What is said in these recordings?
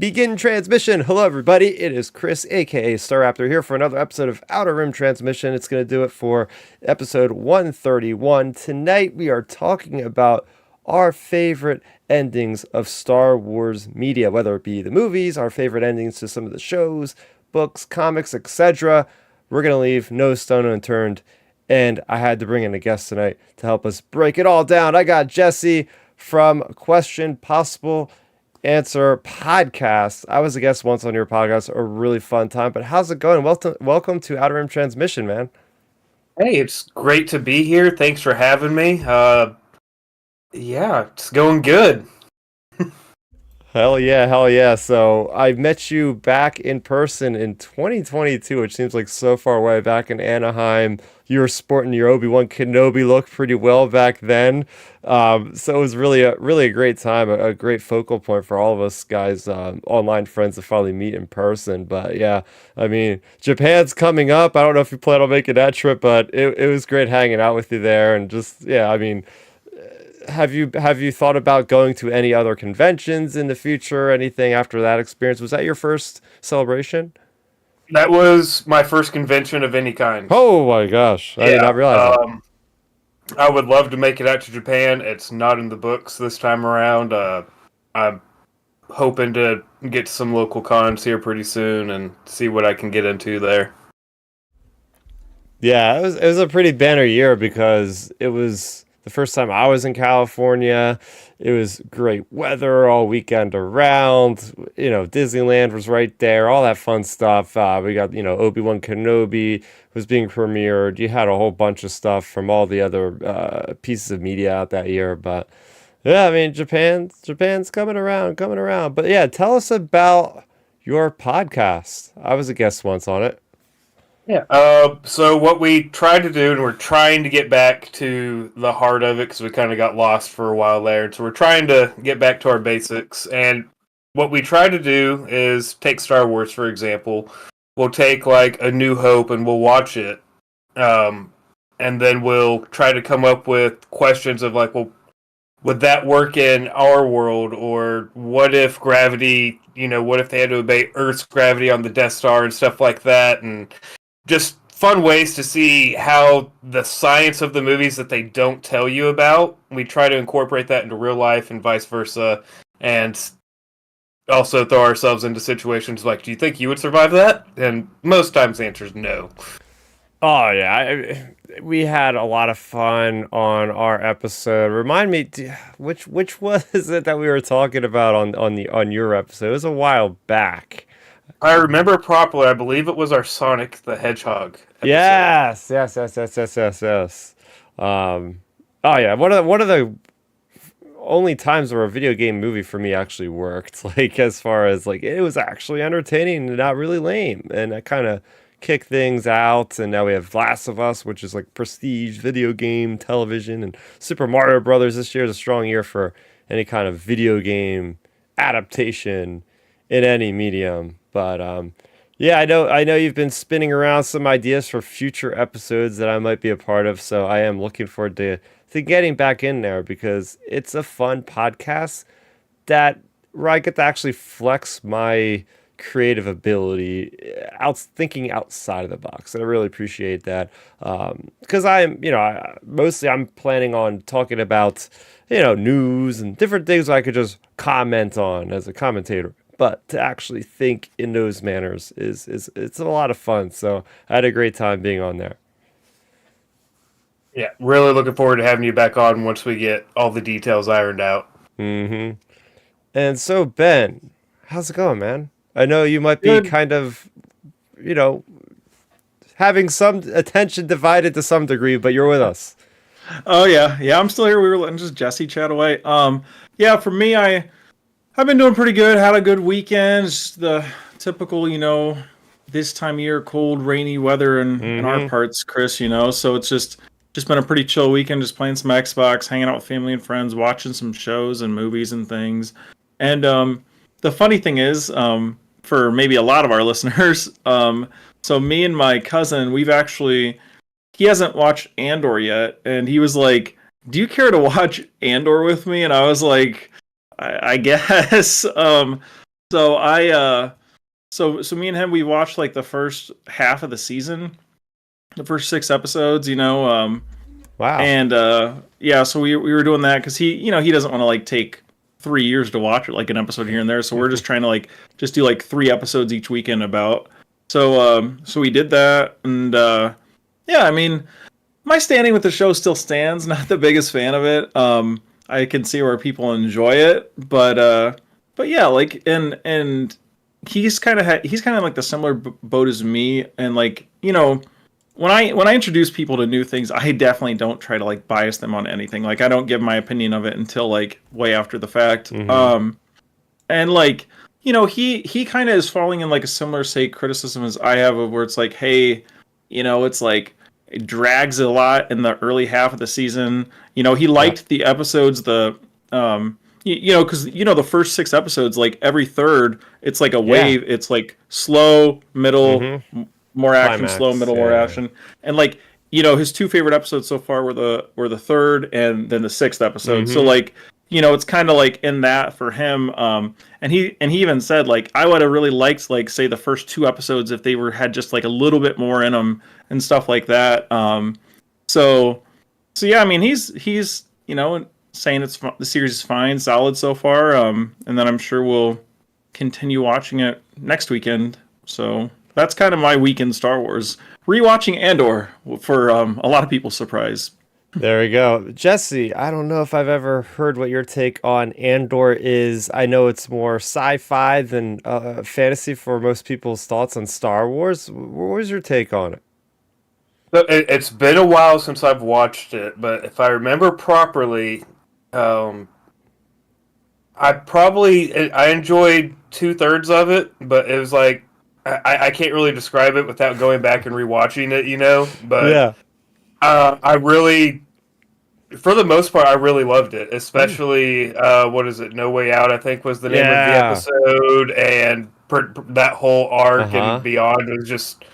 Begin transmission. Hello, everybody. It is Chris, aka Starrapter, here for another episode of Outer Rim Transmission. It's going to do it for episode 131. Tonight, we are talking about our favorite endings of Star Wars media, whether it be the movies, our favorite endings to some of the shows, books, comics, etc. We're going to leave no stone unturned. And I had to bring in a guest tonight to help us break it all down. I got Jesse from Question Possible Answer podcast. I was a guest once on your podcast, a really fun time. But how's it going? Welcome to Outer Rim Transmission, man. Hey, it's great to be here. Thanks for having me. Yeah, it's going good. Hell yeah. So I met you back in person in 2022, which seems like so far away, back in Anaheim. You were sporting your Obi-Wan Kenobi look pretty well back then. So it was really a great time, a great focal point for all of us guys, online friends to finally meet in person. But yeah, I mean, Japan's coming up. I don't know if you plan on making that trip, but it was great hanging out with you there. And just, yeah, I mean, have you thought about going to any other conventions in the future? Anything after that experience? Was that your first celebration? That was my first convention of any kind. Oh my gosh, I did not realize that. I would love to make it out to Japan. It's not in the books this time around. I'm hoping to get some local cons here pretty soon and see what I can get into there. Yeah, it was a pretty banner year because it was the first time I was in California. It was great weather all weekend around. You know, Disneyland was right there, all that fun stuff. We got, Obi-Wan Kenobi was being premiered. You had a whole bunch of stuff from all the other pieces of media out that year. But yeah, I mean, Japan's coming around. But yeah, tell us about your podcast. I was a guest once on it. Yeah. So what we tried to do, and we're trying to get back to the heart of it because we kind of got lost for a while there. So we're trying to get back to our basics. And what we try to do is take Star Wars, for example. We'll take like A New Hope and we'll watch it. And then we'll try to come up with questions of like, well, would that work in our world? Or what if gravity, what if they had to obey Earth's gravity on the Death Star and stuff like that? And just fun ways to see how the science of the movies that they don't tell you about, we try to incorporate that into real life and vice versa, and also throw ourselves into situations like, do you think you would survive that? And most times the answer is no. Oh yeah, we had a lot of fun on our episode. Remind me, which was it that we were talking about on your episode? It was a while back. I remember properly. I believe it was our Sonic the Hedgehog episode. Yes. Oh yeah, one of the only times where a video game movie for me actually worked. Like as far as like it was actually entertaining and not really lame, and I kind of kicked things out. And now we have Last of Us, which is like prestige video game television, and Super Mario Brothers this year is a strong year for any kind of video game adaptation in any medium. But yeah, I know you've been spinning around some ideas for future episodes that I might be a part of, so I am looking forward to getting back in there because it's a fun podcast where I get to actually flex my creative ability thinking outside of the box, and I really appreciate that because mostly I'm planning on talking about news and different things I could just comment on as a commentator. But to actually think in those manners it's a lot of fun. So I had a great time being on there. Yeah, really looking forward to having you back on once we get all the details ironed out. Mm-hmm. And so Ben, how's it going, man? I know you might be Good. kind of, having some attention divided to some degree, but you're with us. Oh yeah, I'm still here. We were letting just Jesse chat away. Yeah, for me, I've been doing pretty good. Had a good weekend. Just the typical, this time of year, cold, rainy weather in our parts, Chris. So it's just been a pretty chill weekend. Just playing some Xbox, hanging out with family and friends, watching some shows and movies and things. And the funny thing is, for maybe a lot of our listeners, so me and my cousin, he hasn't watched Andor yet, and he was like, "Do you care to watch Andor with me?" And I was like, I guess. So so me and him, we watched like the first half of the season, the first 6 episodes, Wow. and yeah, so we were doing that because he doesn't want to like take 3 years to watch it, like an episode here and there. So we're just trying to like just do like 3 episodes each weekend about. So we did that, and yeah, I mean, my standing with the show still stands. Not the biggest fan of it. I can see where people enjoy it, but yeah, like and he's kind of like the similar boat as me, and like when I introduce people to new things, I definitely don't try to like bias them on anything. Like I don't give my opinion of it until like way after the fact. And like he kind of is falling in like a similar say criticism as I have of where it's like, hey, it's like it drags a lot in the early half of the season. He liked the episodes because the first 6 episodes, like every third, it's like a wave. It's like slow, middle, more action, Climax, slow, middle, more action, and like his two favorite episodes so far were the third and then the sixth episode. So like it's kind of like in that for him. And he even said like I would have really liked like say the first 2 episodes if they had just like a little bit more in them and stuff like that. So yeah, I mean he's saying the series is fine, solid so far. And then I'm sure we'll continue watching it next weekend. So that's kind of my weekend Star Wars rewatching Andor for a lot of people's surprise. There we go. Jesse, I don't know if I've ever heard what your take on Andor is. I know it's more sci-fi than fantasy for most people's thoughts on Star Wars. What was your take on it? It's been a while since I've watched it, but if I remember properly, I enjoyed 2/3 of it, but it was like I can't really describe it without going back and rewatching it, But Yeah. I really, for the most part, I really loved it. Especially what is it? No Way Out, I think was the name of the episode, and that whole arc and beyond was just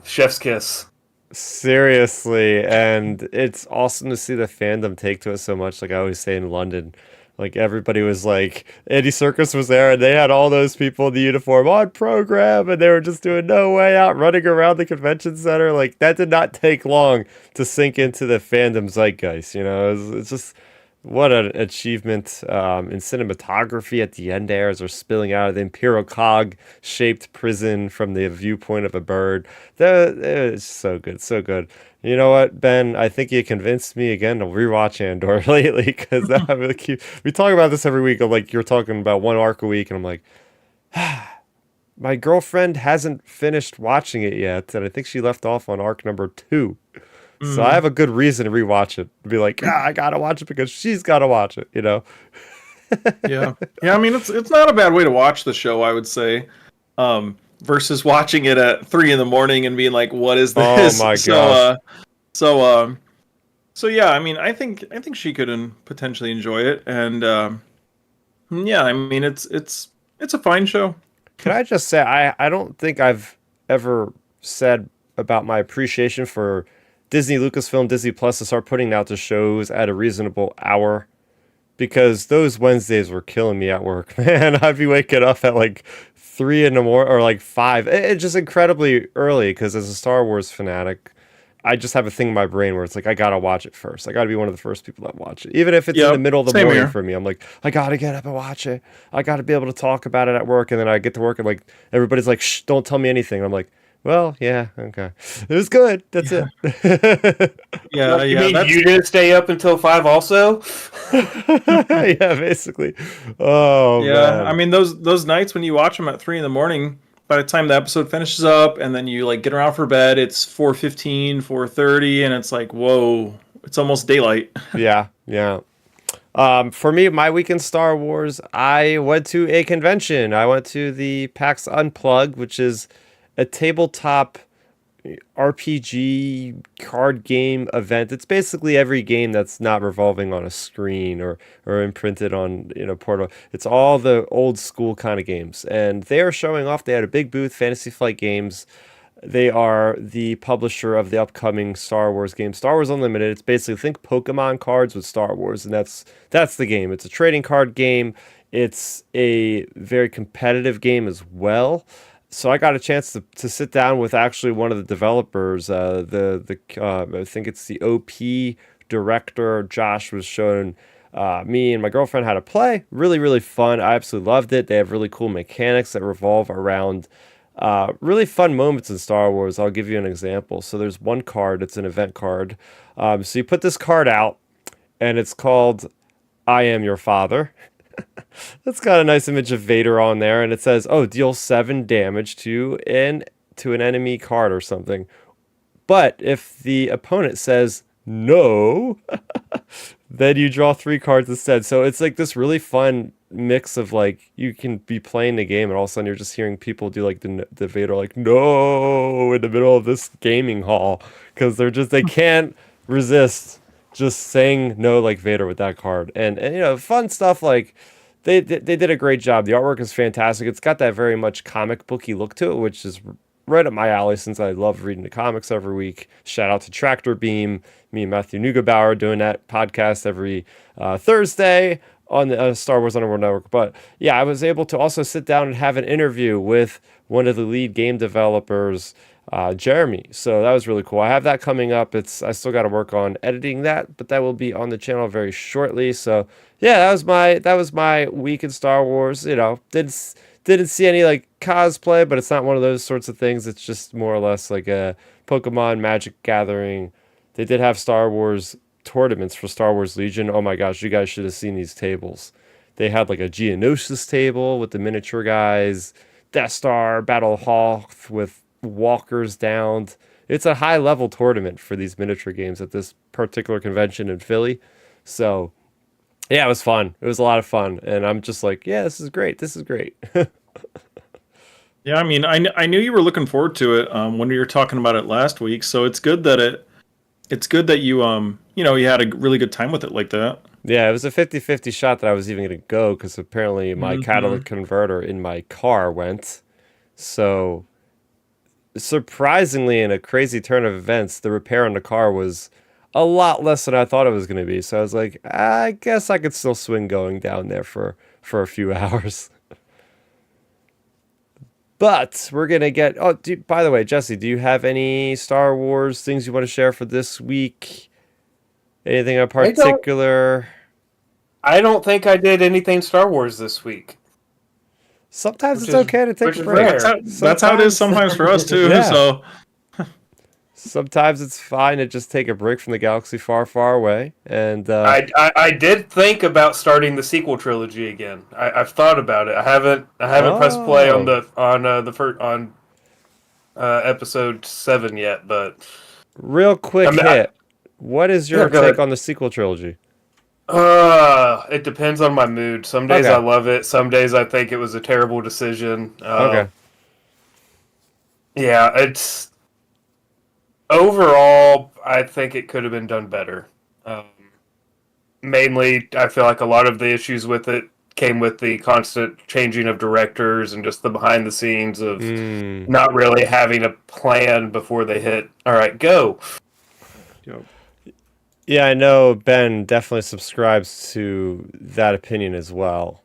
chef's kiss. Seriously, and it's awesome to see the fandom take to it so much. Like I always say in London, like everybody was like, Andy Serkis was there, and they had all those people in the uniform on program, and they were just doing No Way Out, running around the convention center. Like that did not take long to sink into the fandom zeitgeist. It's just what an achievement in cinematography at the end there as they're spilling out of the Imperial cog shaped prison from the viewpoint of a bird. It's so good, so good. You know what, Ben? I think you convinced me again to rewatch Andor lately because I'm really cute. We talk about this every week. Like you're talking about one arc a week, and I'm like, my girlfriend hasn't finished watching it yet, and I think she left off on arc number 2. So I have a good reason to rewatch it. Be like, I gotta watch it because she's gotta watch it. Yeah. I mean, it's not a bad way to watch the show, I would say. Versus watching it at 3 a.m. and being like, "What is this?" Oh my gosh. So yeah. I mean, I think she could potentially enjoy it, and yeah. I mean, it's a fine show. Can I just say I don't think I've ever said about my appreciation for Disney, Lucasfilm, Disney Plus to start putting out the shows at a reasonable hour, because those Wednesdays were killing me at work, man. I'd be waking up at like 3 a.m. or like 5. It's just incredibly early because as a Star Wars fanatic, I just have a thing in my brain where it's like, I gotta watch it first. I gotta be one of the first people that watch it. Even if it's in the middle of the morning for me, I'm like, I gotta get up and watch it. I gotta be able to talk about it at work. And then I get to work and like, everybody's like, shh, don't tell me anything. I'm like, well, yeah, okay. It was good. That's it. Yeah, you mean you didn't stay up until 5 also? Yeah, basically. Oh, yeah. man. I mean, those nights when you watch them at 3 a.m, by the time the episode finishes up, and then you like get around for bed, it's 4:15, 4:30, and it's like, whoa, it's almost daylight. Yeah. For me, my weekend Star Wars, I went to a convention. I went to the PAX Unplugged, which is a tabletop RPG card game event. It's basically every game that's not revolving on a screen or imprinted on portal. It's all the old school kind of games, and they are showing off. They had a big booth, Fantasy Flight Games. They are the publisher of the upcoming Star Wars game, Star Wars Unlimited. It's basically, think Pokemon cards with Star Wars, and that's the game. It's a trading card game. It's a very competitive game as well. So I got a chance to sit down with actually one of the developers. I think it's the OP director. Josh was showing me and my girlfriend how to play. Really, really fun. I absolutely loved it. They have really cool mechanics that revolve around really fun moments in Star Wars. I'll give you an example. So there's one card. It's an event card. So you put this card out, and it's called "I Am Your Father." It's got a nice image of Vader on there, and it says, "Oh, deal 7 damage to an enemy card or something." But if the opponent says no, then you draw 3 cards instead. So it's like this really fun mix of like you can be playing the game, and all of a sudden you're just hearing people do like the Vader like no in the middle of this gaming hall because they can't resist just saying no like Vader with that card. And you know, fun stuff like they did a great job. The artwork is fantastic. It's got that very much comic booky look to it, which is right up my alley since I love reading the comics every week. Shout out to Tractor Beam, me and Matthew Neugebauer doing that podcast every Thursday on the Star Wars Underworld Network. But yeah, I was able to also sit down and have an interview with one of the lead game developers, Jeremy. So that was really cool. I have that coming up. I still got to work on editing that, but that will be on the channel very shortly. So yeah, that was my week in Star Wars. You know, didn't see any like cosplay, but it's not one of those sorts of things. It's just more or less like a Pokemon Magic Gathering. They did have Star Wars tournaments for Star Wars Legion. Oh my gosh, you guys should have seen these tables. They had like a Geonosis table with the miniature guys, Death Star, Battle Hawk with walkers downed. It's a high level tournament for these miniature games at this particular convention in Philly. So yeah, it was fun. It was a lot of fun. And I'm just like, yeah, this is great. This is great. Yeah, I mean, I knew you were looking forward to it when we were talking about it last week. So it's good that you you had a really good time with it like that. Yeah, it was a 50-50 shot that I was even going to go because apparently my catalytic converter in my car went. So surprisingly, in a crazy turn of events, the repair on the car was a lot less than I thought it was going to be. So I was like, I guess I could still swing going down there for a few hours. But we're going to get... Oh, by the way, Jesse, do you have any Star Wars things you want to share for this week? Anything in particular? I don't think I did anything Star Wars this week. Sometimes it's okay to take a break. That's how it is sometimes for us too. Yeah. So sometimes it's fine to just take a break from the galaxy far, far away. And I did think about starting the sequel trilogy again. I've thought about it. I haven't pressed play on episode 7 yet, but real quick hit. What is your take on the sequel trilogy? It depends on my mood. Some days Okay. I love it. Some days I think it was a terrible decision. Okay. Yeah, it's overall. I think it could have been done better. Mainly, I feel like a lot of the issues with it came with the constant changing of directors and just the behind the scenes of not really having a plan before they hit. All right, go. Yep. Yeah, I know Ben definitely subscribes to that opinion as well.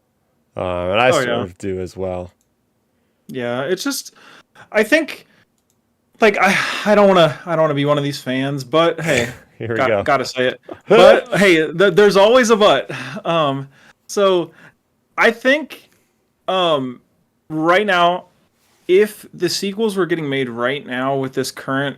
And I sort of do as well. Yeah, it's just, I think, like, I don't want to be one of these fans, but hey, Here we go. Gotta say it. But hey, there's always a but. So I think, right now, if the sequels were getting made right now with this current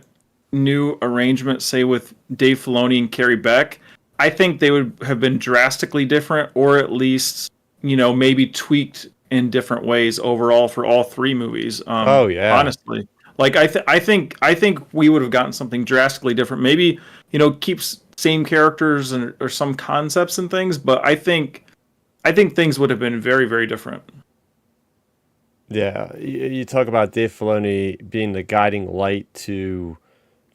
new arrangement, say with Dave Filoni and Carrie Beck, I think they would have been drastically different, or at least, maybe tweaked in different ways overall for all 3 movies. Honestly, like I think we would have gotten something drastically different. Maybe keeps same characters or some concepts and things, but I think things would have been very, very different. Yeah, you talk about Dave Filoni being the guiding light to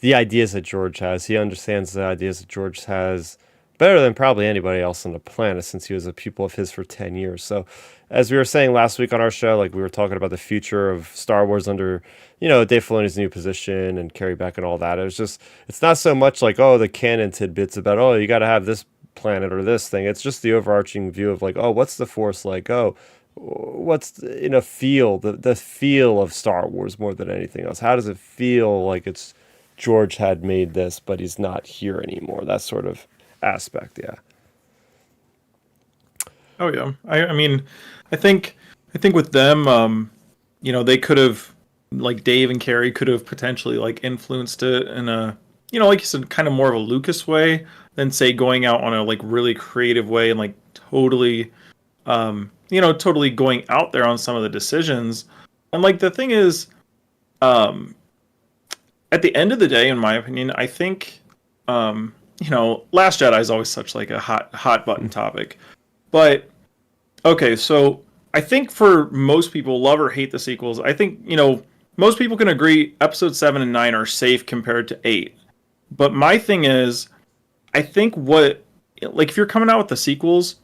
the ideas that George has. He understands the ideas that George has better than probably anybody else on the planet, since he was a pupil of his for 10 years. So as we were saying last week on our show, like we were talking about the future of Star Wars under, Dave Filoni's new position and Carrie Beck and all that. It's not so much like, the canon tidbits about, you got to have this planet or this thing. It's just the overarching view of like, oh, what's the Force like? Oh, what's the feel of Star Wars more than anything else? How does it feel like it's George had made this, but he's not here anymore? That sort of aspect, yeah. Oh yeah. I mean, I think with them, they could have, like Dave and Carrie could have potentially like influenced it in a, like you said, kind of more of a Lucas way than say going out on a like really creative way and like totally, totally going out there on some of the decisions. And like the thing is, at the end of the day, in my opinion, I think, Last Jedi is always such like a hot button topic. But okay, so I think for most people, love or hate the sequels, I think, most people can agree episode 7 and 9 are safe compared to 8. But my thing is, I think if you're coming out with the sequels,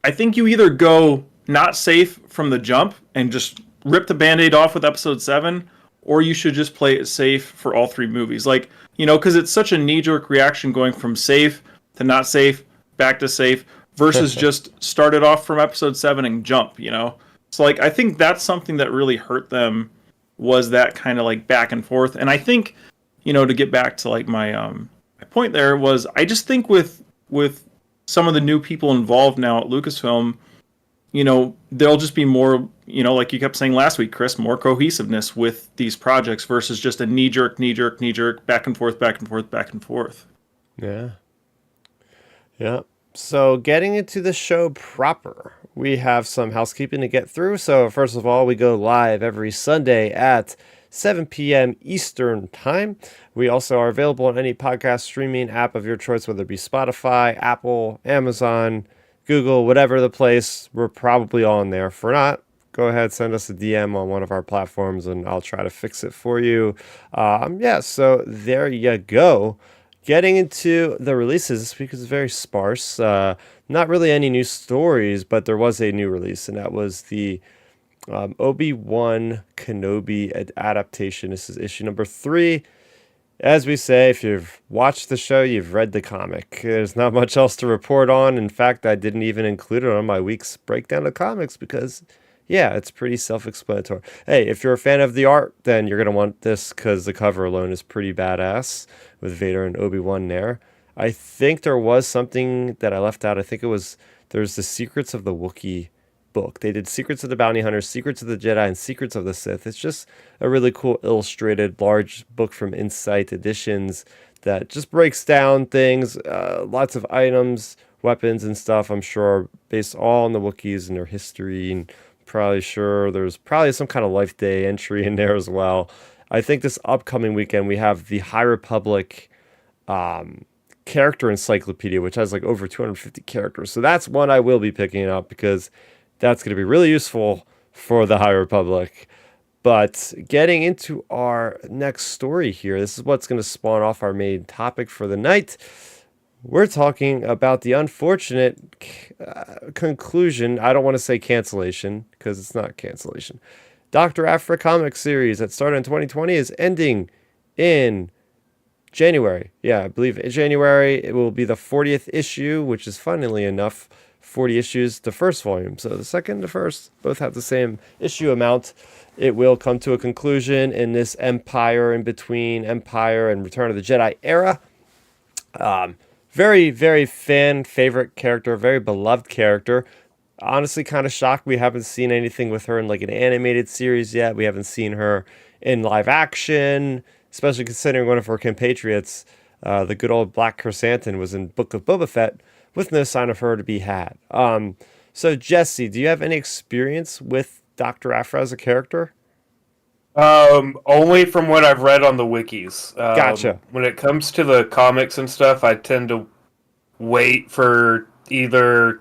I think you either go not safe from the jump and just rip the Band-Aid off with episode 7, or you should just play it safe for all 3 movies. Like, because it's such a knee-jerk reaction going from safe to not safe, back to safe, versus just start it off from episode 7 and jump, So, like, I think that's something that really hurt them, was that kind of, like, back and forth. And I think, to get back to, like, my point there was, I just think with some of the new people involved now at Lucasfilm, there'll just be more, like you kept saying last week, Chris, more cohesiveness with these projects versus just a knee-jerk, back and forth, back and forth, back and forth. Yeah. Yeah. So getting into the show proper, we have some housekeeping to get through. So first of all, we go live every Sunday at 7 p.m. Eastern Time. We also are available on any podcast streaming app of your choice, whether it be Spotify, Apple, Amazon, Google, whatever the place. We're probably on there. If we're not, go ahead, send us a DM on one of our platforms and I'll try to fix it for you. So there you go. Getting into the releases, this week is very sparse. Not really any new stories, but there was a new release, and that was the Obi-Wan Kenobi adaptation. This is issue number 3. As we say, if you've watched the show, you've read the comic. There's not much else to report on. In fact, I didn't even include it on my week's breakdown of comics because, yeah, it's pretty self-explanatory. Hey, if you're a fan of the art, then you're going to want this because the cover alone is pretty badass with Vader and Obi-Wan there. I think there was something that I left out. I think there's the Secrets of the Wookiee book. They did Secrets of the Bounty Hunter, Secrets of the Jedi, and Secrets of the Sith. It's just a really cool illustrated large book from Insight Editions that just breaks down things, lots of items, weapons, and stuff, I'm sure, based all on the Wookiees and their history, and probably sure there's probably some kind of Life Day entry in there as well. I think this upcoming weekend we have the High Republic character encyclopedia, which has like over 250 characters. So that's one I will be picking up because that's going to be really useful for the High Republic. But getting into our next story here, this is what's going to spawn off our main topic for the night. We're talking about the unfortunate conclusion. I don't want to say cancellation because it's not cancellation. Dr. Aphra comic series that started in 2020 is ending in January. Yeah, I believe in January. It will be the 40th issue, which is funnily enough 40 issues, the first volume. So the second and the first both have the same issue amount. It will come to a conclusion in this Empire, in between Empire and Return of the Jedi era. Very, very fan favorite character, very beloved character. Honestly, kind of shocked we haven't seen anything with her in like an animated series yet. We haven't seen her in live action, especially considering one of her compatriots, the good old Black Chrysanthemum, was in Book of Boba Fett with no sign of her to be had. So Jesse, do you have any experience with Dr. Aphra as a character? Only from what I've read on the wikis. Gotcha. When it comes to the comics and stuff, I tend to wait for either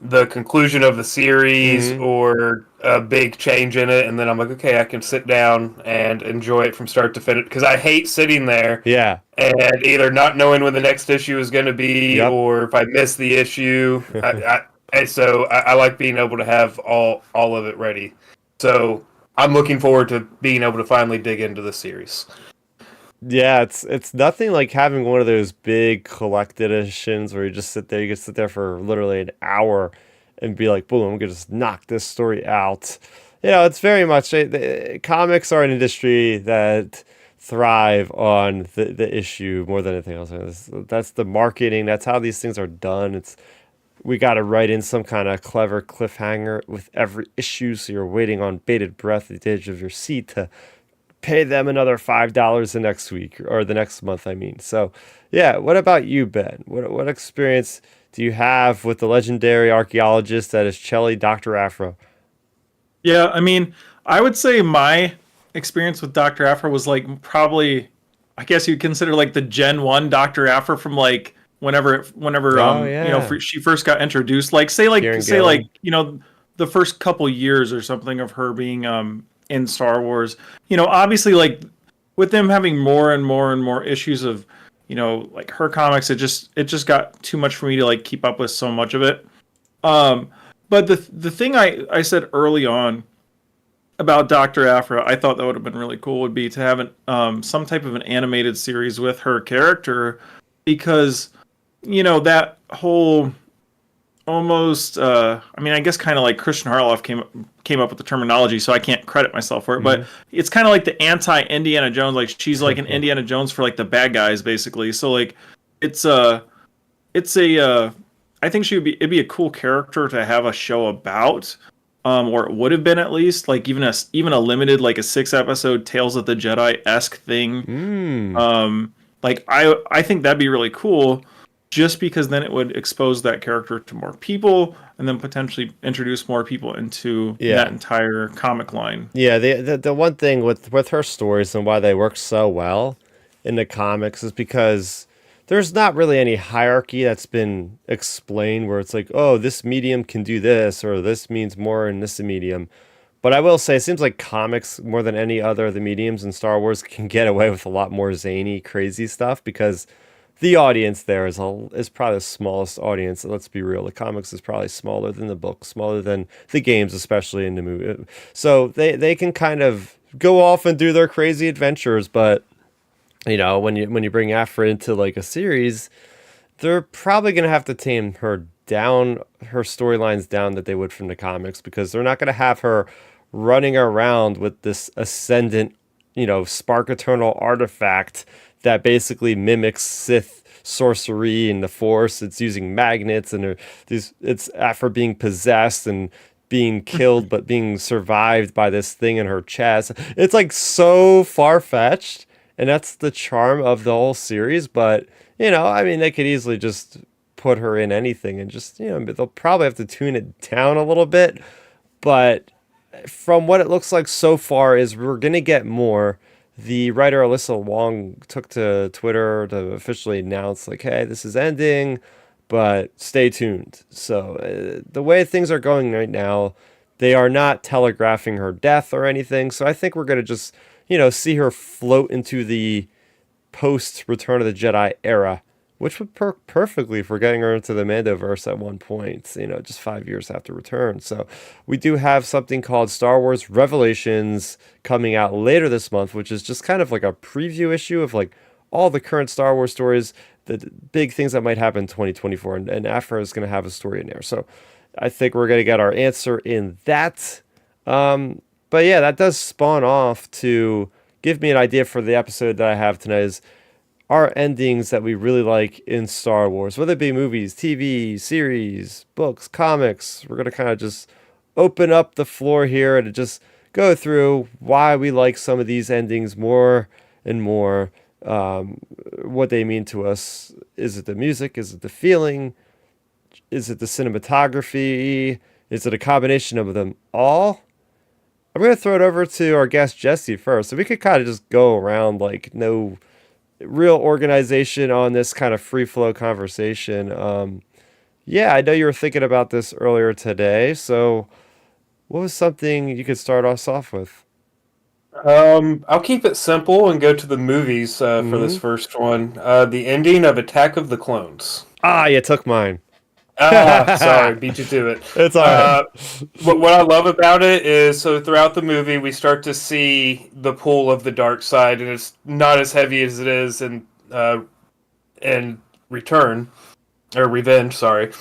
the conclusion of the series or a big change in it, and then I'm like, okay, I can sit down and enjoy it from start to finish, because I hate sitting there and either not knowing when the next issue is going to be or if I miss the issue. So I like being able to have all of it ready. So I'm looking forward to being able to finally dig into the series. Yeah, it's nothing like having one of those big collected editions where you just sit there. You can sit there for literally an hour and be like, "Boom, I'm gonna just knock this story out." It's very much comics are an industry that thrive on the issue more than anything else. That's the marketing. That's how these things are done. We got to write in some kind of clever cliffhanger with every issue, so you're waiting on bated breath at the edge of your seat to pay them another $5 the next week or the next month, I mean. So, yeah, what about you, Ben? What experience do you have with the legendary archaeologist that is Chelly Dr. Afro? Yeah, I mean, I would say my experience with Dr. Afro was like probably, I guess you'd consider like the Gen 1 Dr. Afro from like whenever Oh, you know, yeah. she first got introduced. Like Kieran say like, Gillen. you know, the first couple years or something of her being in Star Wars. You know, obviously like with them having more and more and more issues of, you know, like her comics, it just got too much for me to like keep up with so much of it. Um, but the thing I said early on about Dr. Afra, I thought that would have been really cool would be to have some type of an animated series with her character, because you know that whole almost I mean I guess kind of like Christian Harloff came up with the terminology, so I can't credit myself for it, but Hmm. it's kind of like the anti Indiana Jones, like she's like an Indiana Jones for like the bad guys basically. So like it's it's a I think it'd be a cool character to have a show about, or it would have been at least like even a limited like a 6 episode Tales of the Jedi esque thing. Mm. Like I think that'd be really cool, just because then it would expose that character to more people and then potentially introduce more people into that Yeah. entire comic line. Yeah, the one thing with her stories and why they work so well in the comics is because there's not really any hierarchy that's been explained where it's like, oh, this medium can do this or this means more in this medium. But I will say, it seems like comics more than any other of the mediums in Star Wars can get away with a lot more zany, crazy stuff because the audience there is probably the smallest audience. Let's be real, the comics is probably smaller than the book, smaller than the games, especially in the movie. So they can kind of go off and do their crazy adventures, but when you bring Afra into like a series, they're probably gonna have to tame her down, her storylines down that they would from the comics, because they're not gonna have her running around with this ascendant, spark eternal artifact that basically mimics Sith sorcery and the Force. It's using magnets and it's Afra being possessed and being killed, but being survived by this thing in her chest. It's like so far fetched, and that's the charm of the whole series. But I mean, they could easily just put her in anything and just they'll probably have to tune it down a little bit. But from what it looks like so far, is we're gonna get more. The writer Alyssa Wong took to Twitter to officially announce, like, hey, this is ending, but stay tuned. So the way things are going right now, they are not telegraphing her death or anything. So I think we're gonna just see her float into the post Return of the Jedi era, which would work perfectly for getting her into the Mandoverse at one point, just 5 years after Return. So we do have something called Star Wars Revelations coming out later this month, which is just kind of like a preview issue of like all the current Star Wars stories, the big things that might happen in 2024, and Afra is going to have a story in there. So I think we're going to get our answer in that. But yeah, that does spawn off to give me an idea for the episode that I have tonight is our endings that we really like in Star Wars, whether it be movies, TV, series, books, comics. We're going to kind of just open up the floor here and just go through why we like some of these endings more and more, what they mean to us. Is it the music? Is it the feeling? Is it the cinematography? Is it a combination of them all? I'm going to throw it over to our guest Jesse first. So we could kind of just go around like no real organization on this kind of free flow conversation. Yeah, I know you were thinking about this earlier today. So what was something you could start us off with? I'll keep it simple and go to the movies for Hmm. this first one. The ending of Attack of the Clones. Ah, you took mine. Sorry, beat you to it. It's all right. What I love about it is, so throughout the movie, we start to see the pull of the dark side, and it's not as heavy as it is in Return or Revenge. Sorry,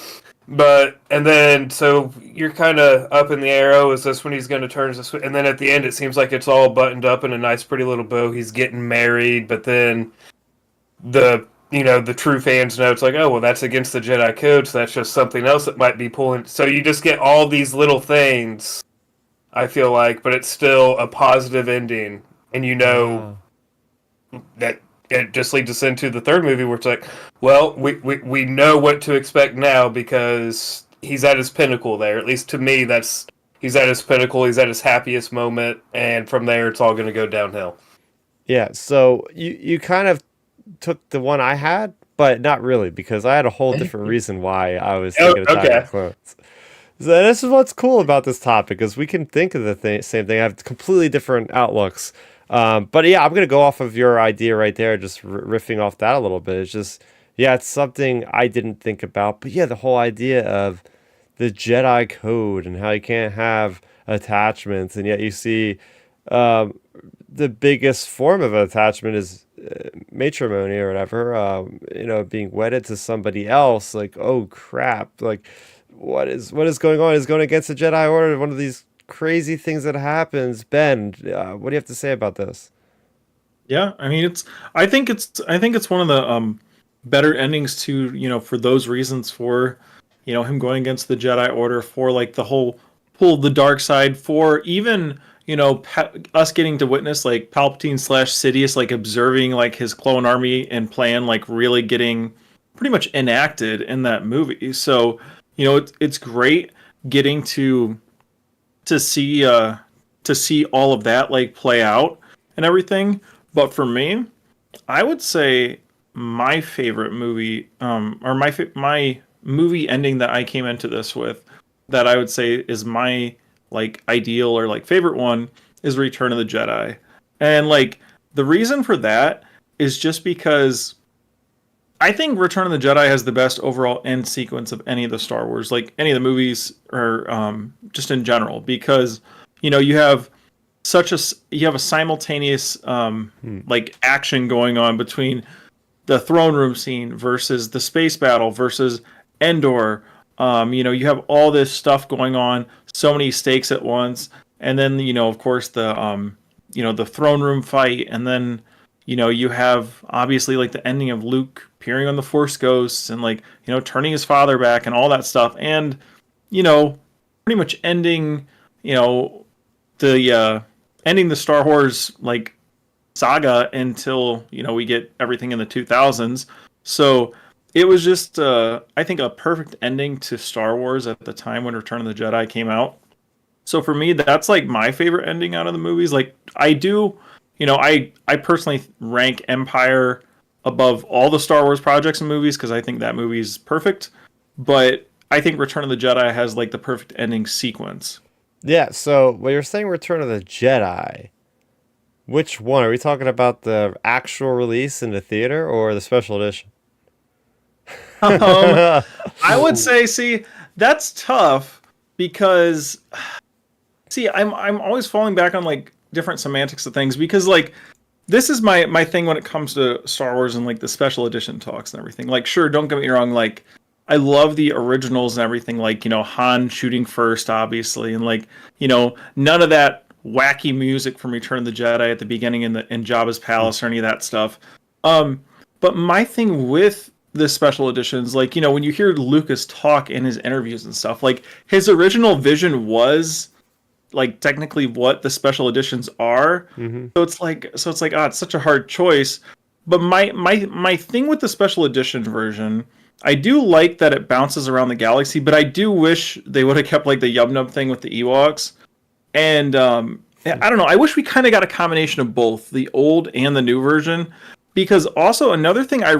and then so you're kind of up in the air. Oh, is this when he's going to turn? Is this? And then at the end, it seems like it's all buttoned up in a nice, pretty little bow. He's getting married, but then the true fans know it's like, oh, well, that's against the Jedi code, so that's just something else that might be pulling. So you just get all these little things, I feel like, but it's still a positive ending. And that it just leads us into the third movie where it's like, well, we know what to expect now because he's at his pinnacle there. At least to me, he's at his pinnacle, he's at his happiest moment, and from there it's all going to go downhill. Yeah, so you kind of took the one I had, but not really, because I had a whole different reason why I was thinking of Attack of the Clones. So this is what's cool about this topic, is we can think of the same thing, have completely different outlooks. But yeah, I'm going to go off of your idea right there, just riffing off that a little bit. It's just, yeah, it's something I didn't think about. But yeah, the whole idea of the Jedi code and how you can't have attachments, and yet you see the biggest form of attachment is matrimony or whatever, being wedded to somebody else. Like, oh crap, like what is going on? Is going against the Jedi Order, one of these crazy things that happens. Ben, what do you have to say about this? Yeah, I mean, I think it's one of the better endings to, for those reasons, for him going against the Jedi Order, for like the whole pull the dark side, for even us getting to witness like Palpatine / Sidious like observing like his clone army and plan like really getting pretty much enacted in that movie. So it's great getting to see all of that like play out and everything. But for me, I would say my favorite movie, or my movie ending that I came into this with, that I would say is my like ideal or like favorite one, is Return of the Jedi. And like the reason for that is just because I think Return of the Jedi has the best overall end sequence of any of the Star Wars, like any of the movies, or just in general, because you have a simultaneous like action going on between the throne room scene versus the space battle versus Endor. You have all this stuff going on, so many stakes at once, and then of course the throne room fight, and then you have obviously like the ending of Luke appearing on the Force Ghosts and like turning his father back and all that stuff, and pretty much ending the ending the Star Wars like saga until we get everything in the 2000s. So it was just I think a perfect ending to Star Wars at the time when Return of the Jedi came out. So for me, that's like my favorite ending out of the movies. Like I do, I personally rank Empire above all the Star Wars projects and movies because I think that movie's perfect. But I think Return of the Jedi has like the perfect ending sequence. Yeah, so when you're saying Return of the Jedi, which one? Are we talking about the actual release in the theater or the special edition? I would say, see, that's tough because, see, I'm always falling back on like different semantics of things, because like this is my thing when it comes to Star Wars and like the special edition talks and everything. Like, sure, don't get me wrong, like I love the originals and everything, like Han shooting first, obviously, and like none of that wacky music from Return of the Jedi at the beginning in Jabba's palace or any of that stuff. But my thing with the special editions, like when you hear Lucas talk in his interviews and stuff, like his original vision was like technically what the special editions are. Mm-hmm. So it's like it's such a hard choice. But my thing with the special edition version, I do like that it bounces around the galaxy, but I do wish they would have kept like the Yub Nub thing with the Ewoks. And I don't know, I wish we kind of got a combination of both, the old and the new version. Because also another thing I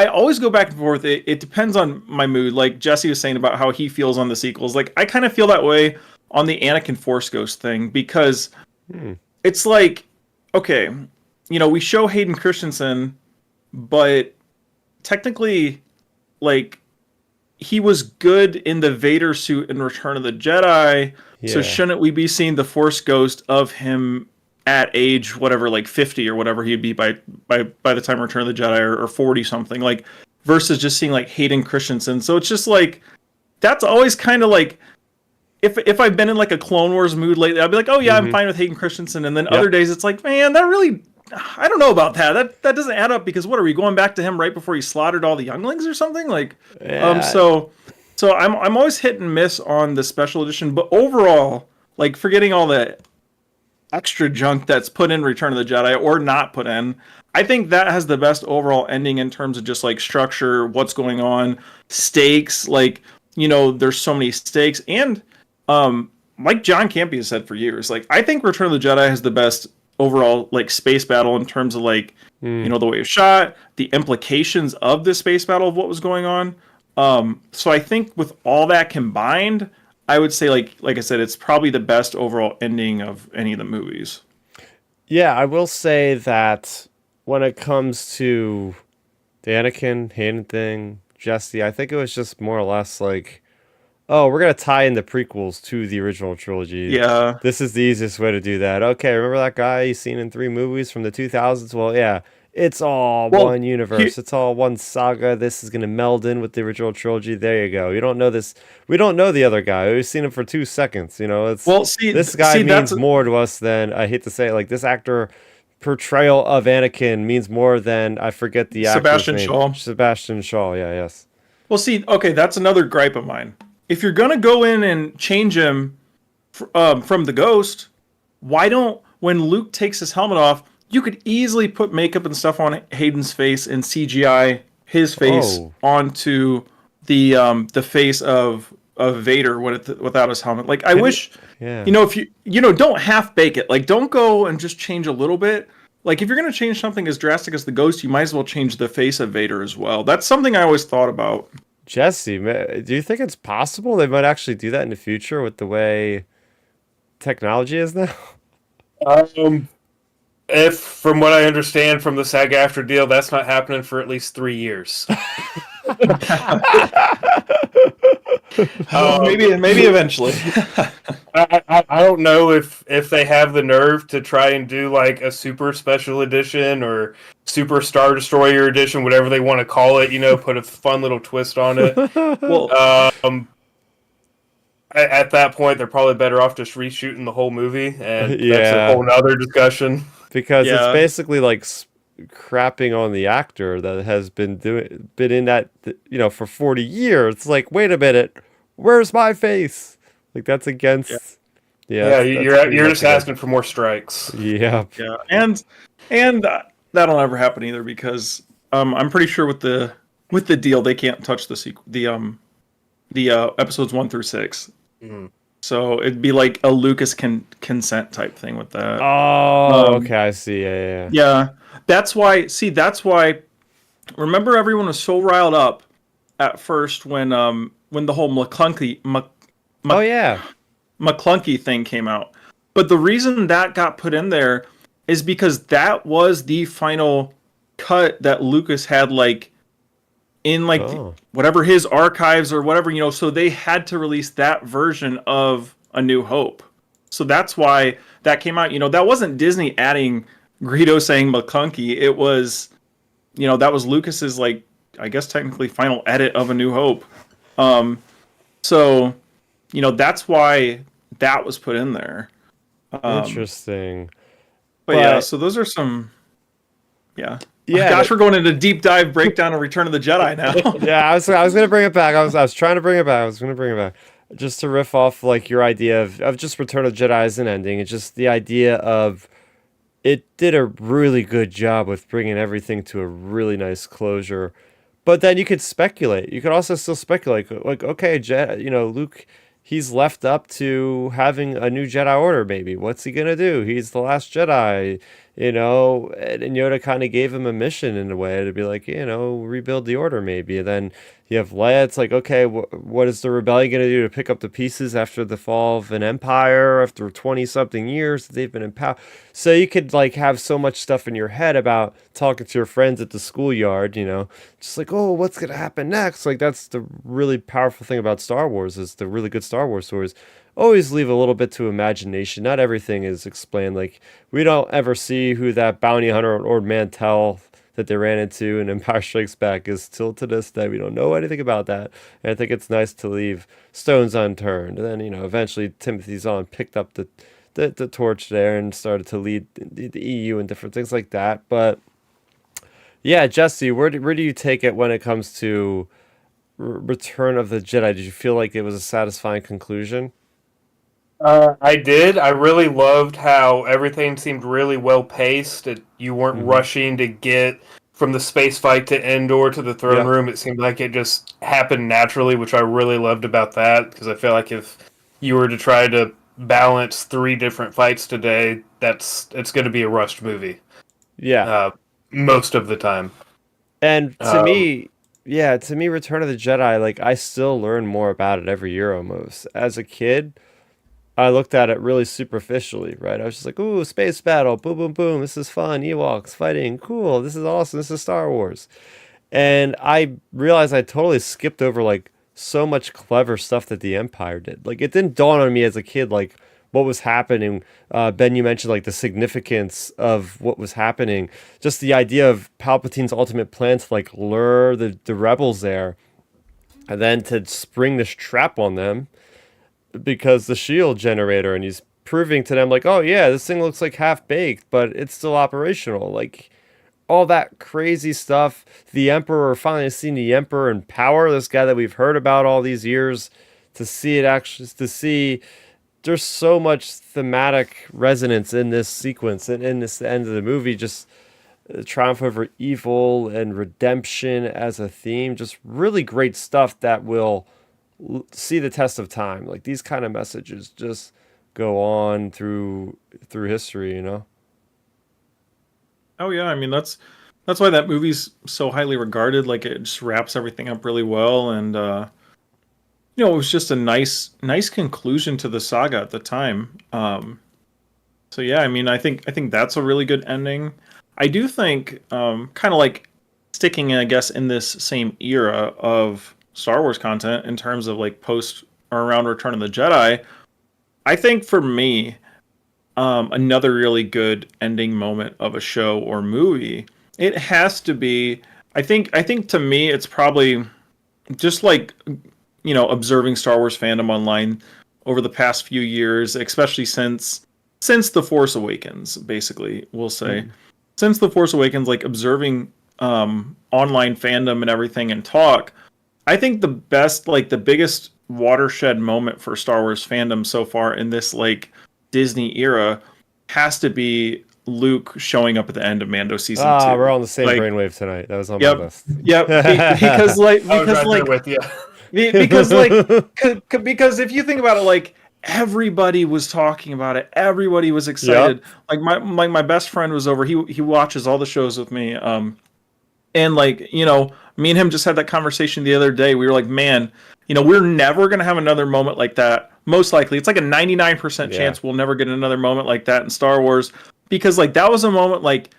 always go back and forth. It depends on my mood. Like Jesse was saying about how he feels on the sequels. Like I kind of feel that way on the Anakin Force Ghost thing, because it's like, okay, we show Hayden Christensen, but technically like he was good in the Vader suit in Return of the Jedi. So Yeah. shouldn't we be seeing the Force ghost of him at age whatever, like 50 or whatever he'd be by the time Return of the Jedi, or 40 something, like, versus just seeing like Hayden Christensen. So it's just like, that's always kind of like, if I've been in like a Clone Wars mood lately, I'll be like, oh yeah, I'm fine with Hayden Christensen. And then other days it's like, man, that really, I don't know about that. That doesn't add up, because what are we going back to him right before he slaughtered all the younglings or something? Like, Yeah. so I'm always hit and miss on the special edition, but overall, like, forgetting all the extra junk that's put in Return of the Jedi or not put in, I think that has the best overall ending in terms of just like structure, what's going on, stakes. Like, there's so many stakes, and like John Campea has said for years, like, I think Return of the Jedi has the best overall like space battle in terms of like the way it was shot, the implications of the space battle of what was going on. So I think with all that combined, I would say like I said, it's probably the best overall ending of any of the movies. Yeah, I will say that when it comes to the Anakin Hayden thing, Jesse, I think it was just more or less like, oh, we're gonna tie in the prequels to the original trilogy. Yeah. This is the easiest way to do that. Okay, remember that guy you seen in 3 movies from the 2000s? Well, yeah, it's all one universe. It's all one saga. This is gonna meld in with the original trilogy. There you go. You don't know this. We don't know the other guy. We've seen him for 2 seconds. It's this guy means more to us than, I hate to say it, like, this actor portrayal of Anakin means more than, I forget the actor's name. Sebastian Shaw. Yeah. Yes. Well, see, okay, that's another gripe of mine. If you're gonna go in and change him from the Ghost, why don't, when Luke takes his helmet off, you could easily put makeup and stuff on Hayden's face and CGI his face onto the face of Vader without his helmet. Like, I wish, if you don't half bake it. Like, don't go and just change a little bit. Like, if you're gonna change something as drastic as the Ghost, you might as well change the face of Vader as well. That's something I always thought about. Jesse, do you think it's possible they might actually do that in the future with the way technology is now? If, from what I understand from the SAG-AFTRA deal, that's not happening for at least 3 years. Maybe eventually. I don't know if they have the nerve to try and do like a super special edition or super Star Destroyer edition, whatever they want to call it. Put a fun little twist on it. Well, at that point, they're probably better off just reshooting the whole movie, and that's a whole nother discussion. Because it's basically like crapping on the actor that has been in that for 40 years. It's like, wait a minute, where's my face? Like, that's against. You're just asking for more strikes. Yeah. And that'll never happen either, because I'm pretty sure with the deal they can't touch the episodes 1 through 6. So it'd be like a Lucas consent type thing with that. Oh, okay, I see. Yeah. That's why. Remember, everyone was so riled up at first when the whole McClunky thing came out. But the reason that got put in there is because that was the final cut that Lucas had, like, in like whatever his archives or whatever, so they had to release that version of A New Hope. So that's why that came out. That wasn't Disney adding Greedo saying McClunky. It was, that was Lucas's, like, I guess technically final edit of A New Hope. So, that's why that was put in there. Interesting. But yeah, so those are some. Yeah. Yeah. Gosh, we're going into deep dive breakdown of Return of the Jedi now. Yeah, I was going to bring it back. I was trying to bring it back. I was going to bring it back. Just to riff off like your idea of just Return of the Jedi as an ending. It's just the idea of it did a really good job with bringing everything to a really nice closure. But then you could speculate. You could also still speculate. Like, okay, Luke, he's left up to having a new Jedi Order, maybe. What's he going to do? He's the last Jedi. and Yoda kind of gave him a mission in a way to be like, rebuild the order maybe. And then you have Leia. It's like, okay, what is the rebellion going to do to pick up the pieces after the fall of an empire, after 20 something years that they've been in power? So you could like have so much stuff in your head about talking to your friends at the schoolyard, just like, oh, what's going to happen next? Like that's the really powerful thing about Star Wars is the really good Star Wars stories always leave a little bit to imagination. Not everything is explained. Like we don't ever see who that bounty hunter or Mantell that they ran into in Empire Strikes Back is till to this day. We don't know anything about that. And I think it's nice to leave stones unturned. And then, eventually Timothy Zahn picked up the torch there and started to lead the EU and different things like that. But yeah, Jesse, where do you take it when it comes to Return of the Jedi? Did you feel like it was a satisfying conclusion? I did. I really loved how everything seemed really well paced. You weren't rushing to get from the space fight to Endor to the throne room. It seemed like it just happened naturally, which I really loved about that, because I feel like if you were to try to balance 3 different fights today, it's going to be a rushed movie. Yeah. Most of the time. And to me, Return of the Jedi, like I still learn more about it every year almost. As a kid, I looked at it really superficially, right? I was just like, ooh, space battle, boom, boom, boom. This is fun. Ewoks fighting. Cool. This is awesome. This is Star Wars. And I realized I totally skipped over like so much clever stuff that the Empire did. Like it didn't dawn on me as a kid, like what was happening. Ben, you mentioned like the significance of what was happening. Just the idea of Palpatine's ultimate plan to like lure the rebels there and then to spring this trap on them because the shield generator, and he's proving to them like, oh yeah, this thing looks like half baked, but it's still operational. Like all that crazy stuff. The Emperor, finally seeing the Emperor in power, this guy that we've heard about all these years, to see it actually, to see there's so much thematic resonance in this sequence and in this end of the movie. Just triumph over evil and redemption as a theme. Just really great stuff that will see the test of time. Like these kind of messages just go on through history. Oh yeah, I mean that's why that movie's so highly regarded. Like it just wraps everything up really well, and it was just a nice conclusion to the saga at the time. So yeah, I mean, I think that's a really good ending. I do think, kind of like sticking, I guess, in this same era of Star Wars content in terms of like post or around Return of the Jedi. I think for me, another really good ending moment of a show or movie, it has to be. I think to me, it's probably just like observing Star Wars fandom online over the past few years, especially since The Force Awakens, basically, we'll say. Since The Force Awakens, like observing online fandom and everything and talk, I think the biggest watershed moment for Star Wars fandom so far in this like Disney era has to be Luke showing up at the end of Mando season 2. We're on the same brainwave tonight. That was on my list. Yep. Because with you. Because if you think about it, like everybody was talking about it, everybody was excited. Like my best friend was over. He watches all the shows with me. And like me and him just had that conversation the other day. We were like, man, we're never gonna have another moment like that. Most likely, it's like a 99% chance we'll never get another moment like that in Star Wars, because like that was a moment like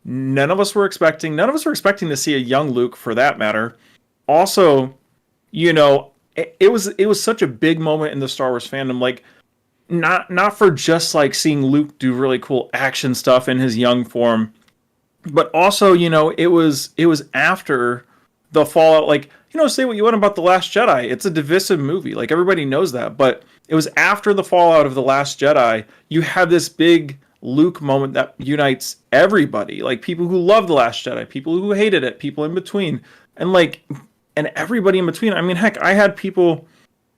none of us were expecting. None of us were expecting to see a young Luke, for that matter. Also, it was such a big moment in the Star Wars fandom, like not for just like seeing Luke do really cool action stuff in his young form, but also, it was after the fallout. Like, say what you want about The Last Jedi, it's a divisive movie, like everybody knows that, but it was after the fallout of The Last Jedi, you have this big Luke moment that unites everybody, like people who love The Last Jedi, people who hated it, people in between, and everybody in between. I mean, heck, I had people,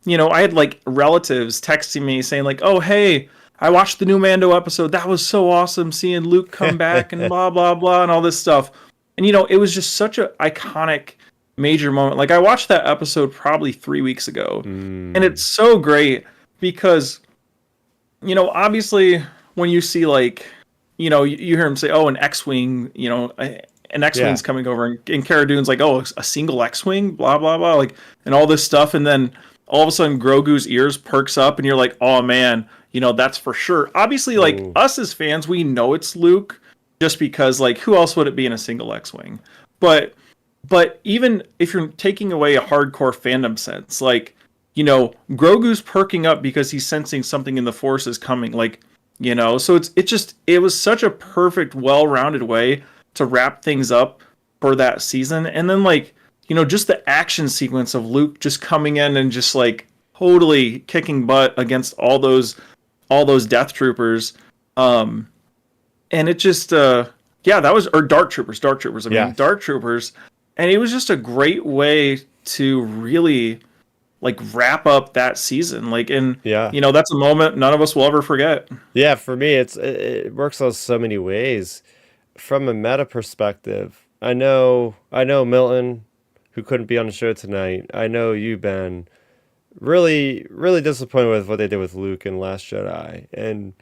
I had like relatives texting me saying like, oh, hey, I watched the new Mando episode. That was so awesome seeing Luke come back and blah, blah, blah, and all this stuff. And, it was just such an iconic major moment. Like I watched that episode probably 3 weeks ago, and it's so great because, obviously when you see like, you hear him say, "Oh, an X-wing," an X-wing's coming over, and Cara Dune's like, "Oh, a single X-wing," blah blah blah, like, and all this stuff, and then all of a sudden Grogu's ears perks up, and you're like, "Oh man, that's for sure." Obviously, like us as fans, we know it's Luke, just because like who else would it be in a single X-wing? But even if you're taking away a hardcore fandom sense, like, Grogu's perking up because he's sensing something in the Force is coming, like, so it was such a perfect, well-rounded way to wrap things up for that season. And then, like, just the action sequence of Luke just coming in and just like totally kicking butt against all those Death Troopers. And it just that was, or Dark Troopers. Dark Troopers. And it was just a great way to really like wrap up that season. Like, and that's a moment none of us will ever forget. Yeah, for me, it works on so many ways. From a meta perspective, I know Milton, who couldn't be on the show tonight. I know you've been really, really disappointed with what they did with Luke in Last Jedi, and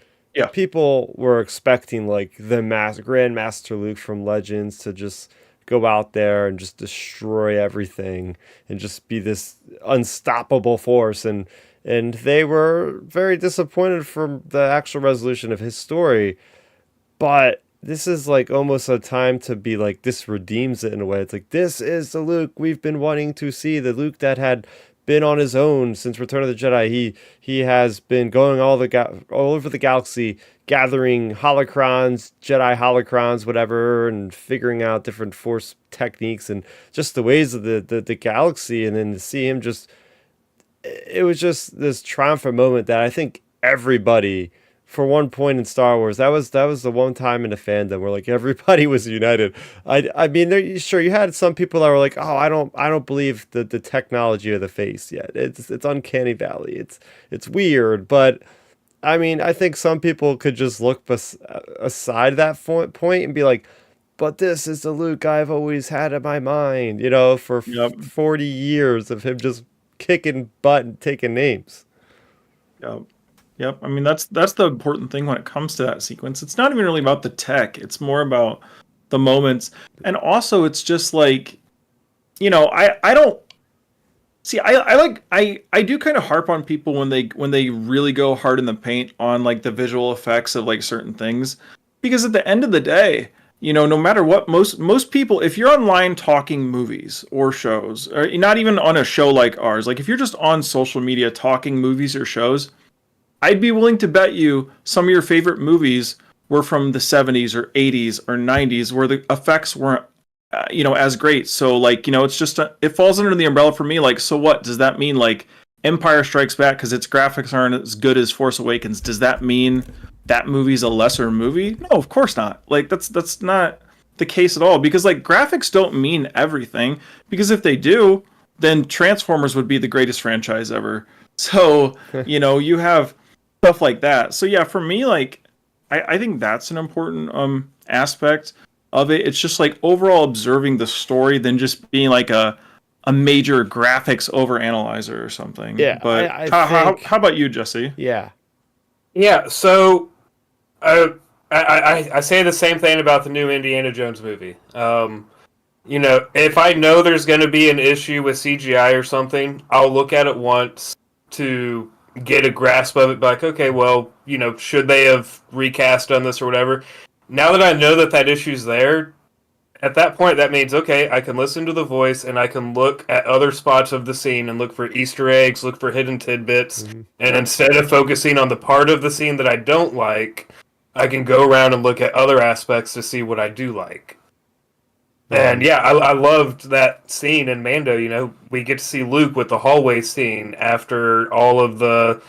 people were expecting like the Grand Master Luke from Legends to just go out there and just destroy everything and just be this unstoppable force, and they were very disappointed from the actual resolution of his story. But this is like almost a time to be like, this redeems it in a way. It's like, this is the Luke we've been wanting to see, the Luke that had been on his own since Return of the Jedi. He has been going all over the galaxy, gathering holocrons, Jedi holocrons, whatever, and figuring out different Force techniques and just the ways of the galaxy. And then to see him it was just this triumphant moment that I think everybody, for one point in Star Wars, that was the one time in the fandom where like everybody was united. I mean, sure, you had some people that were like, "Oh, I don't believe the technology of the face yet. It's uncanny valley. It's weird." But I mean, I think some people could just look aside that point and be like, "But this is the Luke I've always had in my mind," for 40 years of him just kicking butt and taking names. Yep. I mean, that's the important thing when it comes to that sequence. It's not even really about the tech. It's more about the moments. And also it's just like, I don't see, I do kind of harp on people when they really go hard in the paint on like the visual effects of like certain things, because at the end of the day, no matter what, most people, if you're online talking movies or shows, or not even on a show like ours, like if you're just on social media talking movies or shows, I'd be willing to bet you some of your favorite movies were from the 70s or 80s or 90s where the effects weren't, as great. So like, it's just, it falls under the umbrella for me. Like, so what does that mean? Like Empire Strikes Back, because its graphics aren't as good as Force Awakens, does that mean that movie's a lesser movie? No, of course not. Like that's not the case at all, because like graphics don't mean everything, because if they do, then Transformers would be the greatest franchise ever. So, you have stuff like that. So yeah, for me, like I think that's an important aspect of it. It's just like overall observing the story than just being like a major graphics over analyzer or something. Yeah. But how about you, Jesse? Yeah. Yeah, so I say the same thing about the new Indiana Jones movie. If I know there's going to be an issue with CGI or something, I'll look at it once to get a grasp of it, like, okay, well, should they have recast on this or whatever? Now that I know that issue's there, at that point, that means, okay, I can listen to the voice and I can look at other spots of the scene and look for Easter eggs, look for hidden tidbits, and instead of focusing on the part of the scene that I don't like, I can go around and look at other aspects to see what I do like. And yeah, I loved that scene in Mando. We get to see Luke with the hallway scene after all of the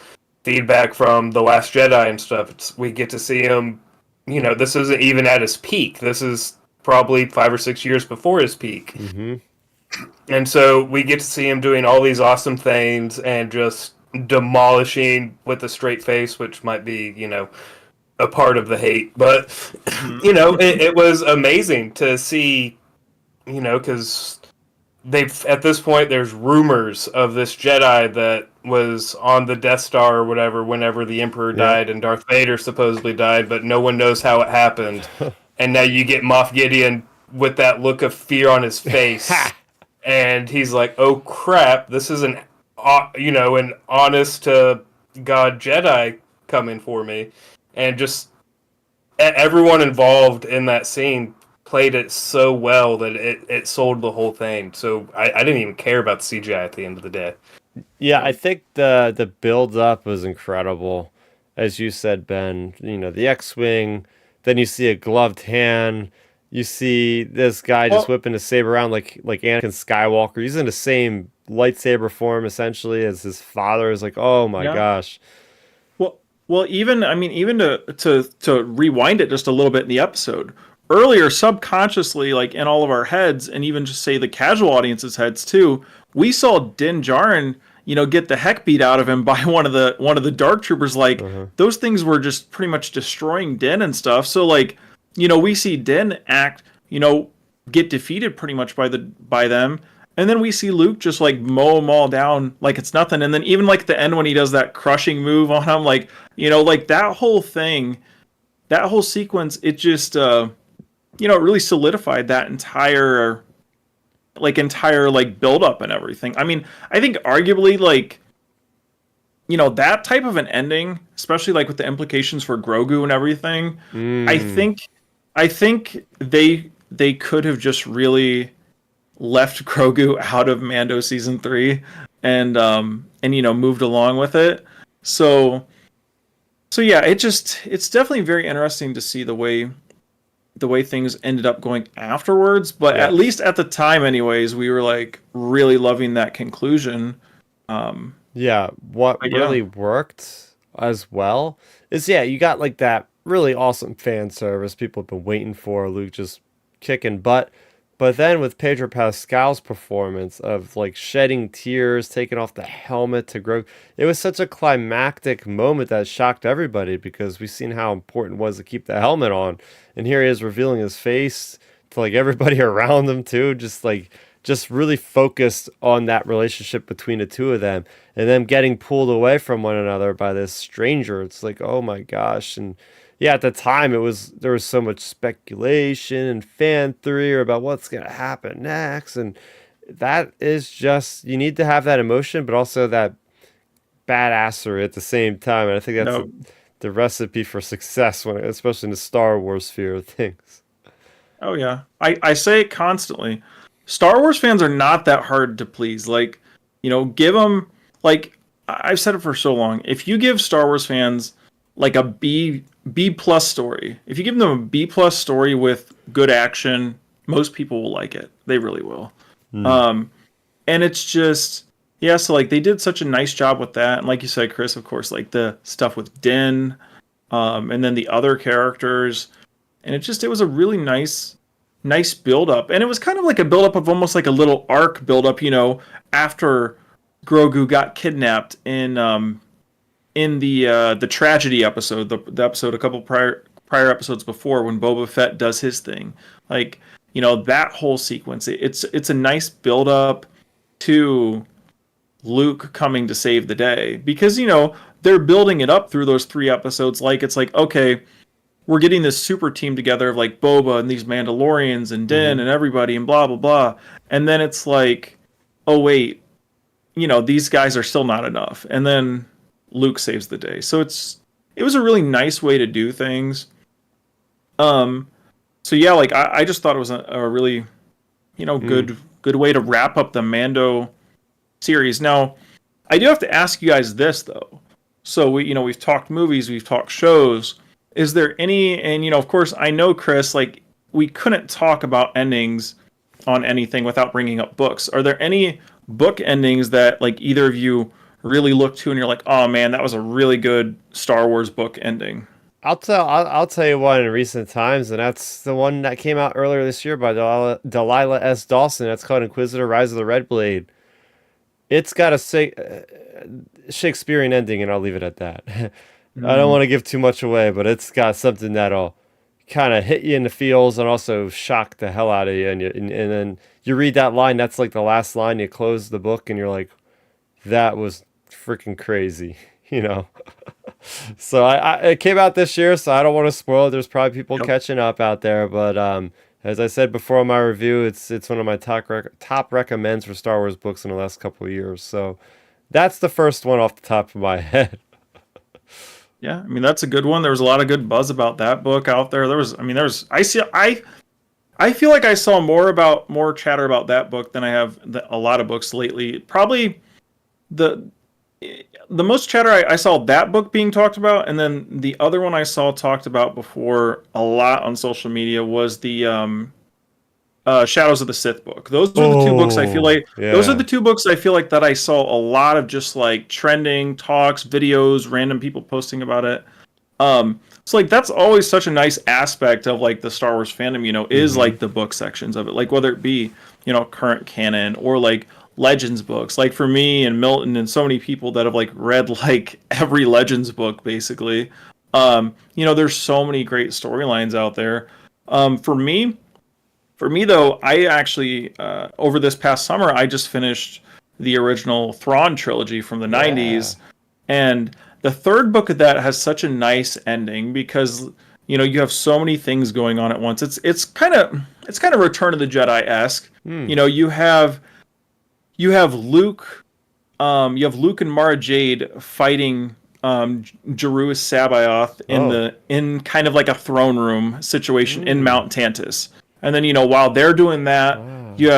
feedback from The Last Jedi and stuff. We get to see him, this isn't even at his peak. This is probably 5 or 6 years before his peak. Mm-hmm. And so we get to see him doing all these awesome things and just demolishing with a straight face, which might be, a part of the hate. But, it was amazing to see, because at this point there's rumors of this Jedi that was on the Death Star or whatever whenever the Emperor died and Darth Vader supposedly died, but no one knows how it happened. And now you get Moff Gideon with that look of fear on his face, and he's like, "Oh crap! This is an honest to God Jedi coming for me," and just everyone involved in that scene played it so well that it sold the whole thing. So I didn't even care about the CGI at the end of the day. Yeah, I think the build up was incredible. As you said, Ben, the X-Wing, then you see a gloved hand, you see this guy just whipping his saber around like Anakin Skywalker. He's in the same lightsaber form essentially as his father. Is like, oh my gosh. Well, even to rewind it just a little bit in the episode, earlier subconsciously, like in all of our heads, and even just say the casual audience's heads too, we saw Din Djarin, get the heck beat out of him by one of the dark troopers. Like those things were just pretty much destroying Din and stuff. So like, we see Din act, get defeated pretty much by them. And then we see Luke just like mow them all down like it's nothing. And then even like the end when he does that crushing move on him, like, like that whole thing, that whole sequence, it just, it really solidified that entire build up and everything. I mean, I think arguably like, that type of an ending, especially like with the implications for Grogu and everything, I think they could have just really left Grogu out of Mando season 3 and moved along with it. So yeah, it's definitely very interesting to see the way things ended up going afterwards, but at least at the time anyways, we were like really loving that conclusion. What really worked as well is you got like that really awesome fan service people have been waiting for, Luke just kicking butt. But then with Pedro Pascal's performance of like shedding tears, taking off the helmet to Grogu, it was such a climactic moment that shocked everybody because we've seen how important it was to keep the helmet on. And here he is revealing his face to like everybody around him too, just really focused on that relationship between the two of them and them getting pulled away from one another by this stranger. It's like, oh my gosh. And at the time there was so much speculation and fan theory about what's going to happen next. And that is just, you need to have that emotion, but also that badassery at the same time. And I think that's the recipe for success especially in the Star Wars sphere of things. Oh yeah. I say it constantly. Star Wars fans are not that hard to please. Like, give them, like, I've said it for so long. If you give Star Wars fans like a B plus story, if you give them a B plus story with good action, most people will like it. They really will. And it's just, so like they did such a nice job with that. And like you said, Chris, of course, like the stuff with Din, and then the other characters. And it was a really nice build up. And it was kind of like a build up of almost like a little arc build up, after Grogu got kidnapped in the tragedy episode, the episode a couple prior episodes before when Boba Fett does his thing. Like, that whole sequence, it's a nice build up to Luke coming to save the day because, they're building it up through those 3 episodes. Like, it's like, okay, we're getting this super team together of like Boba and these Mandalorians and Din and everybody and blah, blah, blah. And then it's like, oh wait, these guys are still not enough. And then Luke saves the day. So it was a really nice way to do things. So yeah, like I just thought it was a really, good way to wrap up the Mando series. Now, I do have to ask you guys this though. So we've talked movies, we've talked shows. Is there any, and of course I know, Chris, like we couldn't talk about endings on anything without bringing up books. Are there any book endings that like either of you really look to and you're like, oh man, that was a really good Star Wars book ending? I'll tell you one in recent times, and that's the one that came out earlier this year by Delilah S. Dawson. That's called Inquisitor: Rise of the Red Blade. It's got a Shakespearean ending, and I'll leave it at that. I don't want to give too much away, but it's got something that'll kind of hit you in the feels and also shock the hell out of you. And then you read that line, that's like the last line, you close the book, and you're like, that was freaking crazy, you know. So it came out this year, so I don't want to spoil it. There's probably people Yep. catching up out there, but as I said before in my review, it's one of my top recommends for Star Wars books in the last couple of years. So that's the first one off the top of my head. Yeah, I mean that's a good one. There was a lot of good buzz about that book out there. I feel like I saw more chatter about that book than I have a lot of books lately. Probably the the most chatter I saw that book being talked about, and then the other one I saw talked about before a lot on social media was the Shadows of the Sith book. Those are the two books I feel Oh, like. Those are yeah. the two books I feel like that I saw a lot of just like trending talks, videos, random people posting about it. So like that's always such a nice aspect of like the Star Wars fandom, is Mm-hmm. like the book sections of it. Like whether it be, current canon or like Legends books. Like for me and Milton and so many people that have like read like every Legends book basically. There's so many great storylines out there. For me though, I actually over this past summer I just finished the original Thrawn trilogy from the Yeah. 90s, and the third book of that has such a nice ending because you have so many things going on at once. It's kind of Return of the Jedi-esque. Hmm. You have Luke, you have Luke and Mara Jade fighting Jeruis Sabaoth Oh. in kind of like a throne room situation in Hmm. Mount Tantus. And then while they're doing that, Wow. you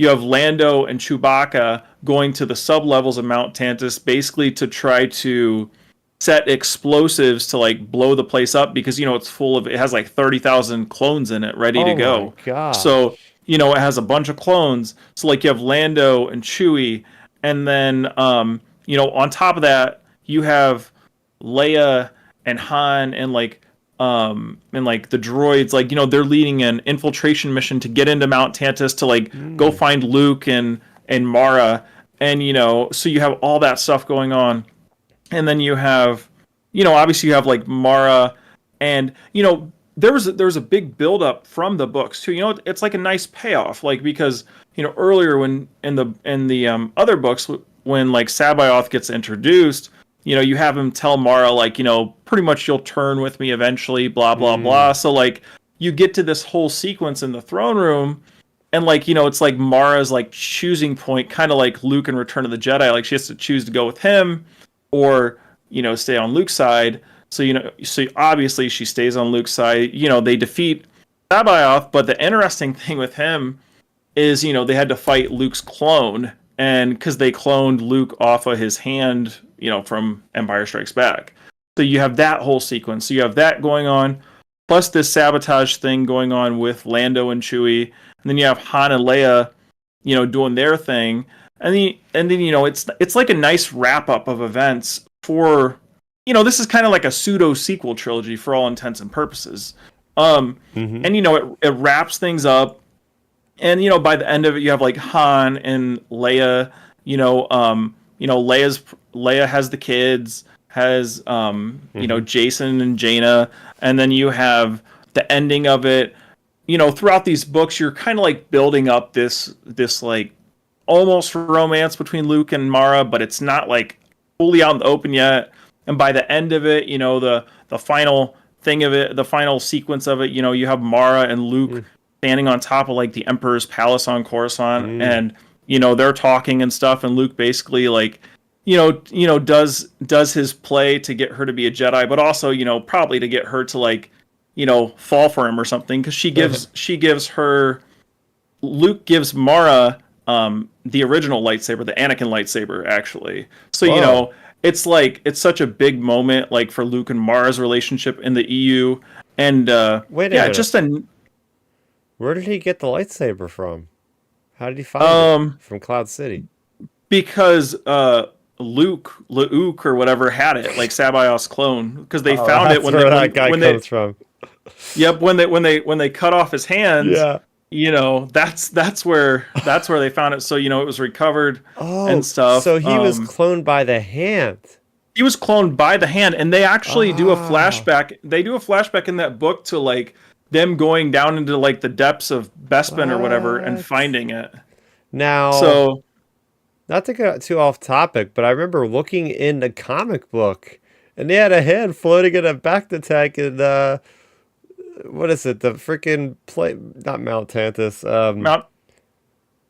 have Lando and Chewbacca going to the sub levels of Mount Tantus basically to try to set explosives to like blow the place up because it has like 30,000 clones in it ready to Oh my go. So, gosh. it has a bunch of clones. So like you have Lando and Chewie, and then on top of that, you have Leia and Han and like the droids, like they're leading an infiltration mission to get into Mount Tantus to like go Hmm. find Luke and Mara, and so you have all that stuff going on, and then you have obviously you have like Mara, and there was a big build up from the books too. It's like a nice payoff, like because earlier when in the other books when like Sabaoth gets introduced, you have him tell Mara like pretty much you'll turn with me eventually, blah blah blah. Hmm. So like you get to this whole sequence in the throne room, and like it's like Mara's like choosing point, kind of like Luke in Return of the Jedi. Like she has to choose to go with him or stay on Luke's side. So obviously she stays on Luke's side. They defeat Sabaoth, but the interesting thing with him is they had to fight Luke's clone, and because they cloned Luke off of his hand, from Empire Strikes Back. So you have that whole sequence. So you have that going on, plus this sabotage thing going on with Lando and Chewie, and then you have Han and Leia, doing their thing, and then it's like a nice wrap up of events for this is kind of like a pseudo sequel trilogy for all intents and purposes. Hmm. And it wraps things up, and by the end of it you have like Han and Leia, Leia has the kids, has Hmm. Jason and Jaina, and then you have the ending of it. Throughout these books you're kind of like building up this like almost romance between Luke and Mara, but it's not like fully out in the open yet. And by the end of it, the final thing of it, the final sequence of it, you have Mara and Luke standing on top of like the Emperor's palace on Coruscant, Hmm. and they're talking and stuff, and Luke basically like does his play to get her to be a Jedi, but also probably to get her to like fall for him or something, because she gives her Luke gives Mara the original lightsaber, the Anakin lightsaber, actually. So Whoa. it's such a big moment, like for Luke and Mara's relationship in the EU, and Wait a yeah, minute. just a Where did he get the lightsaber from? How did he find it? um From Cloud City. because Luke or whatever had it, like Sabayoth's clone, because they Oh, found it that's when they where that guy when they comes from. yep, when they cut off his hands. Yeah. That's where they found it. So it was recovered and Oh, stuff. so he was cloned by the hand. He was cloned by the hand, and they actually do a Ah, flashback. They do a flashback in that book to like them going down into like the depths of Bespin or whatever and what? finding it. Now, So not to get too off topic, but I remember looking in the comic book, and they had a hand floating in a back tank in what is it? The freaking not Mount Tantus. Mount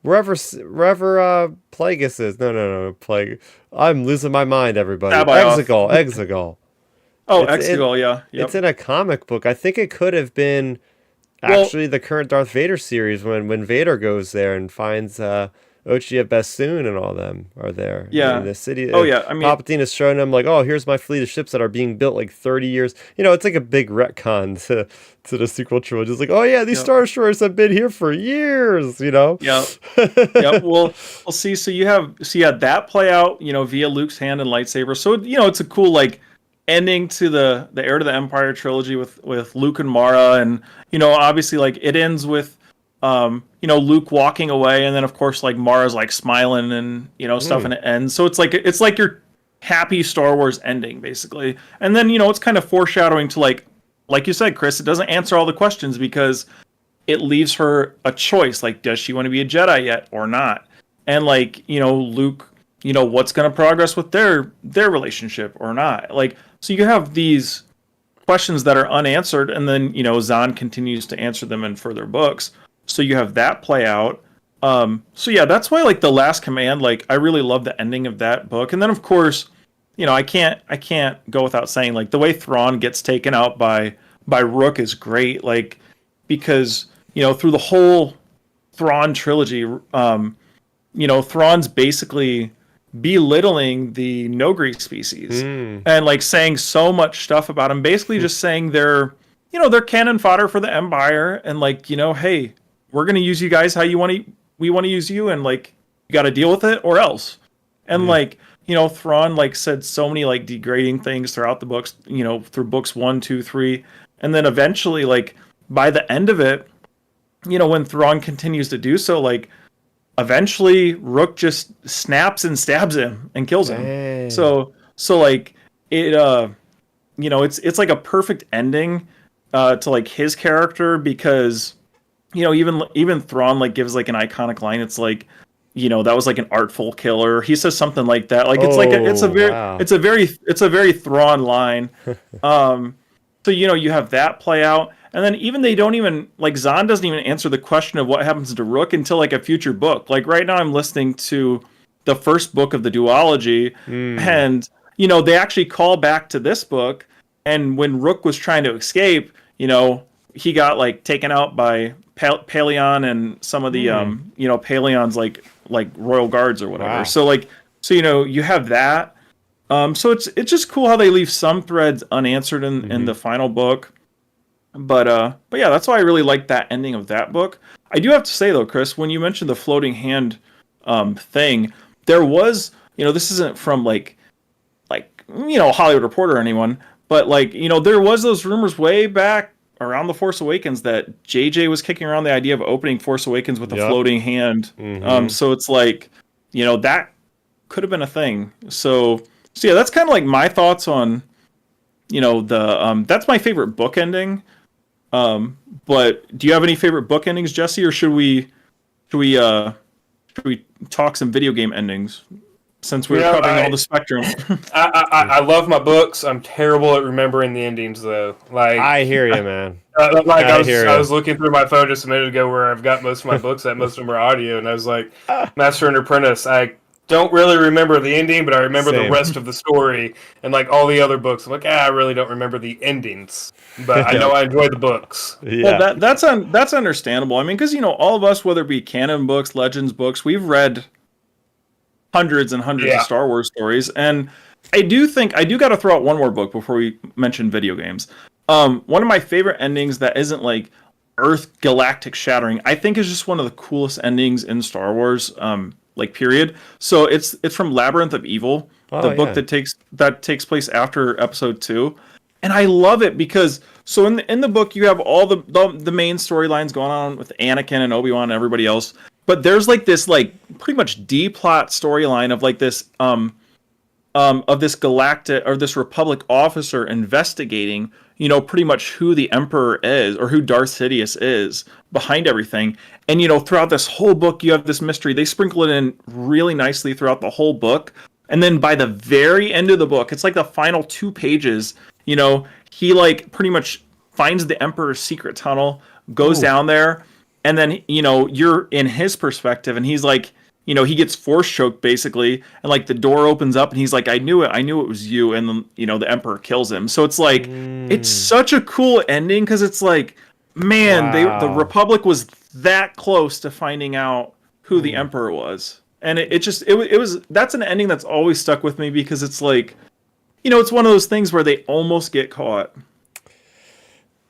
Wherever Plagueis is. No, Plague. I'm losing my mind, everybody. Abayoth. Exegol. Oh, It's Exegol, yeah. Yep. It's in a comic book. I think it could have been actually the current Darth Vader series when Vader goes there and finds Ochia Bassoon and all them are there. Yeah. In the city. Oh, yeah. I mean, Palpatine is showing them like, oh, here's my fleet of ships that are being built like 30 years. It's like a big retcon to the sequel trilogy. It's like, oh yeah, these Star Destroyers have been here for years. Yeah. Yeah. Well, see. So you had that play out. Via Luke's hand and lightsaber. So it's a cool like ending to the Heir to the Empire trilogy with Luke and Mara, and obviously like it ends with Luke walking away, and then of course like Mara's like smiling and stuff, and it ends. So it's like your happy Star Wars ending basically, and then it's kind of foreshadowing to like you said, Chris, it doesn't answer all the questions because it leaves her a choice. Like, does she want to be a Jedi yet or not? And like Luke, what's going to progress with their relationship or not? Like, so you have these questions that are unanswered, and then Zahn continues to answer them in further books. So you have that play out. So yeah, that's why like The Last Command, like I really love the ending of that book. And then of course, I can't go without saying like the way Thrawn gets taken out by Rook is great. Like because through the whole Thrawn trilogy, Thrawn's basically belittling the Nogri species and like saying so much stuff about them, basically just saying they're cannon fodder for the Empire, and like hey, we're gonna use you guys how we want to use you, and like you got to deal with it or else. And like Thrawn like said so many like degrading things throughout the books, through books 1, 2, 3, and then eventually like by the end of it, when Thrawn continues to do so, like eventually Rook just snaps and stabs him and kills him. Dang. So like it it's like a perfect ending to like his character, because even Thrawn like gives like an iconic line. It's like that was like an artful killer. He says something like that. Like it's a very Thrawn line. So you have that play out. And then even they don't even like Zahn doesn't even answer the question of what happens to Rook until like a future book. Like right now I'm listening to the first book of the duology, and they actually call back to this book, and when Rook was trying to escape, he got like taken out by Paleon and some of the Paleon's like royal guards or whatever. Wow. So you have that. So it's just cool how they leave some threads unanswered in the final book. But yeah, that's why I really like that ending of that book. I do have to say though, Chris, when you mentioned the floating hand thing, there was, this isn't from like Hollywood Reporter or anyone, but like, there was those rumors way back around The Force Awakens that JJ was kicking around the idea of opening Force Awakens with a floating hand. So it's like, that could have been a thing. So yeah, that's kind of like my thoughts on, that's my favorite book ending. But do you have any favorite book endings, Jesse, or should we talk some video game endings since we're covering all the spectrum? I love my books. I'm terrible at remembering the endings though. Like I hear you, man. I was looking through my phone just a minute ago where I've got most of my books at. Most of them are audio, and I was like, Master and Apprentice. I don't really remember the ending, but I remember the rest of the story, and like all the other books. I'm like, I really don't remember the endings, but I know I enjoy the books. Yeah. Well, that's understandable. I mean, because all of us, whether it be canon books, legends books, we've read hundreds and hundreds of Star Wars stories, and I do got to throw out one more book before we mention video games. One of my favorite endings that isn't like Earth galactic shattering, I think is just one of the coolest endings in Star Wars. Like period. So it's from Labyrinth of Evil, the book that takes place after episode 2, and I love it because so in the book you have all the main storylines going on with Anakin and Obi-Wan and everybody else, but there's like this like pretty much D plot storyline of like this of this galactic or this Republic officer investigating pretty much who the Emperor is or who Darth Sidious is behind everything. And throughout this whole book, you have this mystery. They sprinkle it in really nicely throughout the whole book. And then by the very end of the book, it's like the final 2 pages, he like pretty much finds the Emperor's secret tunnel, goes Ooh. down there, and then, you're in his perspective, and he's like, he gets force choked basically, and like the door opens up, and he's like, I knew it was you, and then, the Emperor kills him. So it's like, it's such a cool ending, because it's like, man, the Republic was that close to finding out who the Emperor was. And it was that's an ending that's always stuck with me, because it's like, it's one of those things where they almost get caught.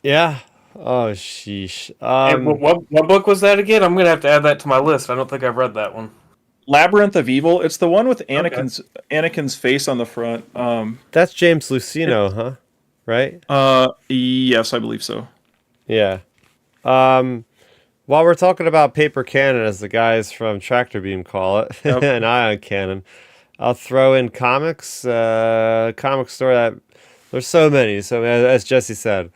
Yeah. Oh, sheesh. And what book was that again? I'm gonna have to add that to my list. I don't think I've read that one. Labyrinth of Evil. It's the one with Anakin's face on the front. That's James Luceno, huh? Right? Yes, I believe so. Yeah. While we're talking about paper cannon, as the guys from Tractor Beam call it, Yep. an ion cannon, I'll throw in comics. Comic store that there's so many. So as Jesse said,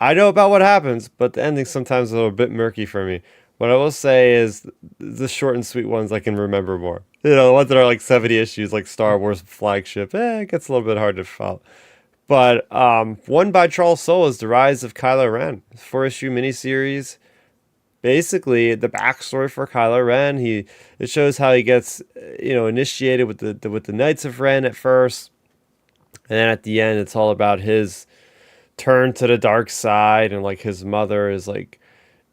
I know about what happens, but the ending sometimes is a little bit murky for me. What I will say is the short and sweet ones I can remember more. The ones that are like 70 issues, like Star Wars flagship, it gets a little bit hard to follow. But one by Charles Soule is The Rise of Kylo Ren, 4-issue miniseries. Basically, the backstory for Kylo Ren. It shows how he gets initiated with the Knights of Ren at first, and then at the end, it's all about his turn to the dark side, and like his mother is like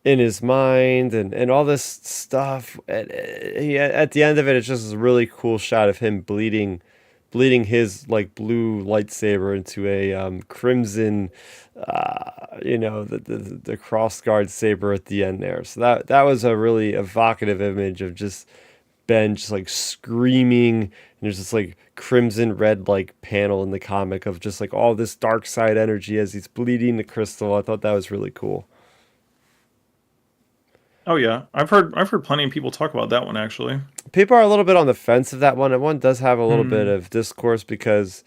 in his mind, and all this stuff. And at the end of it, it's just a really cool shot of him bleeding his like blue lightsaber into a crimson, the cross guard saber at the end there. So that was a really evocative image of just Ben just like screaming, and there's this like crimson red like panel in the comic of just like all this dark side energy as he's bleeding the crystal. I thought that was really cool. Oh yeah, I've heard plenty of people talk about that one actually. People are a little bit on the fence of that one. That one does have a little bit of discourse because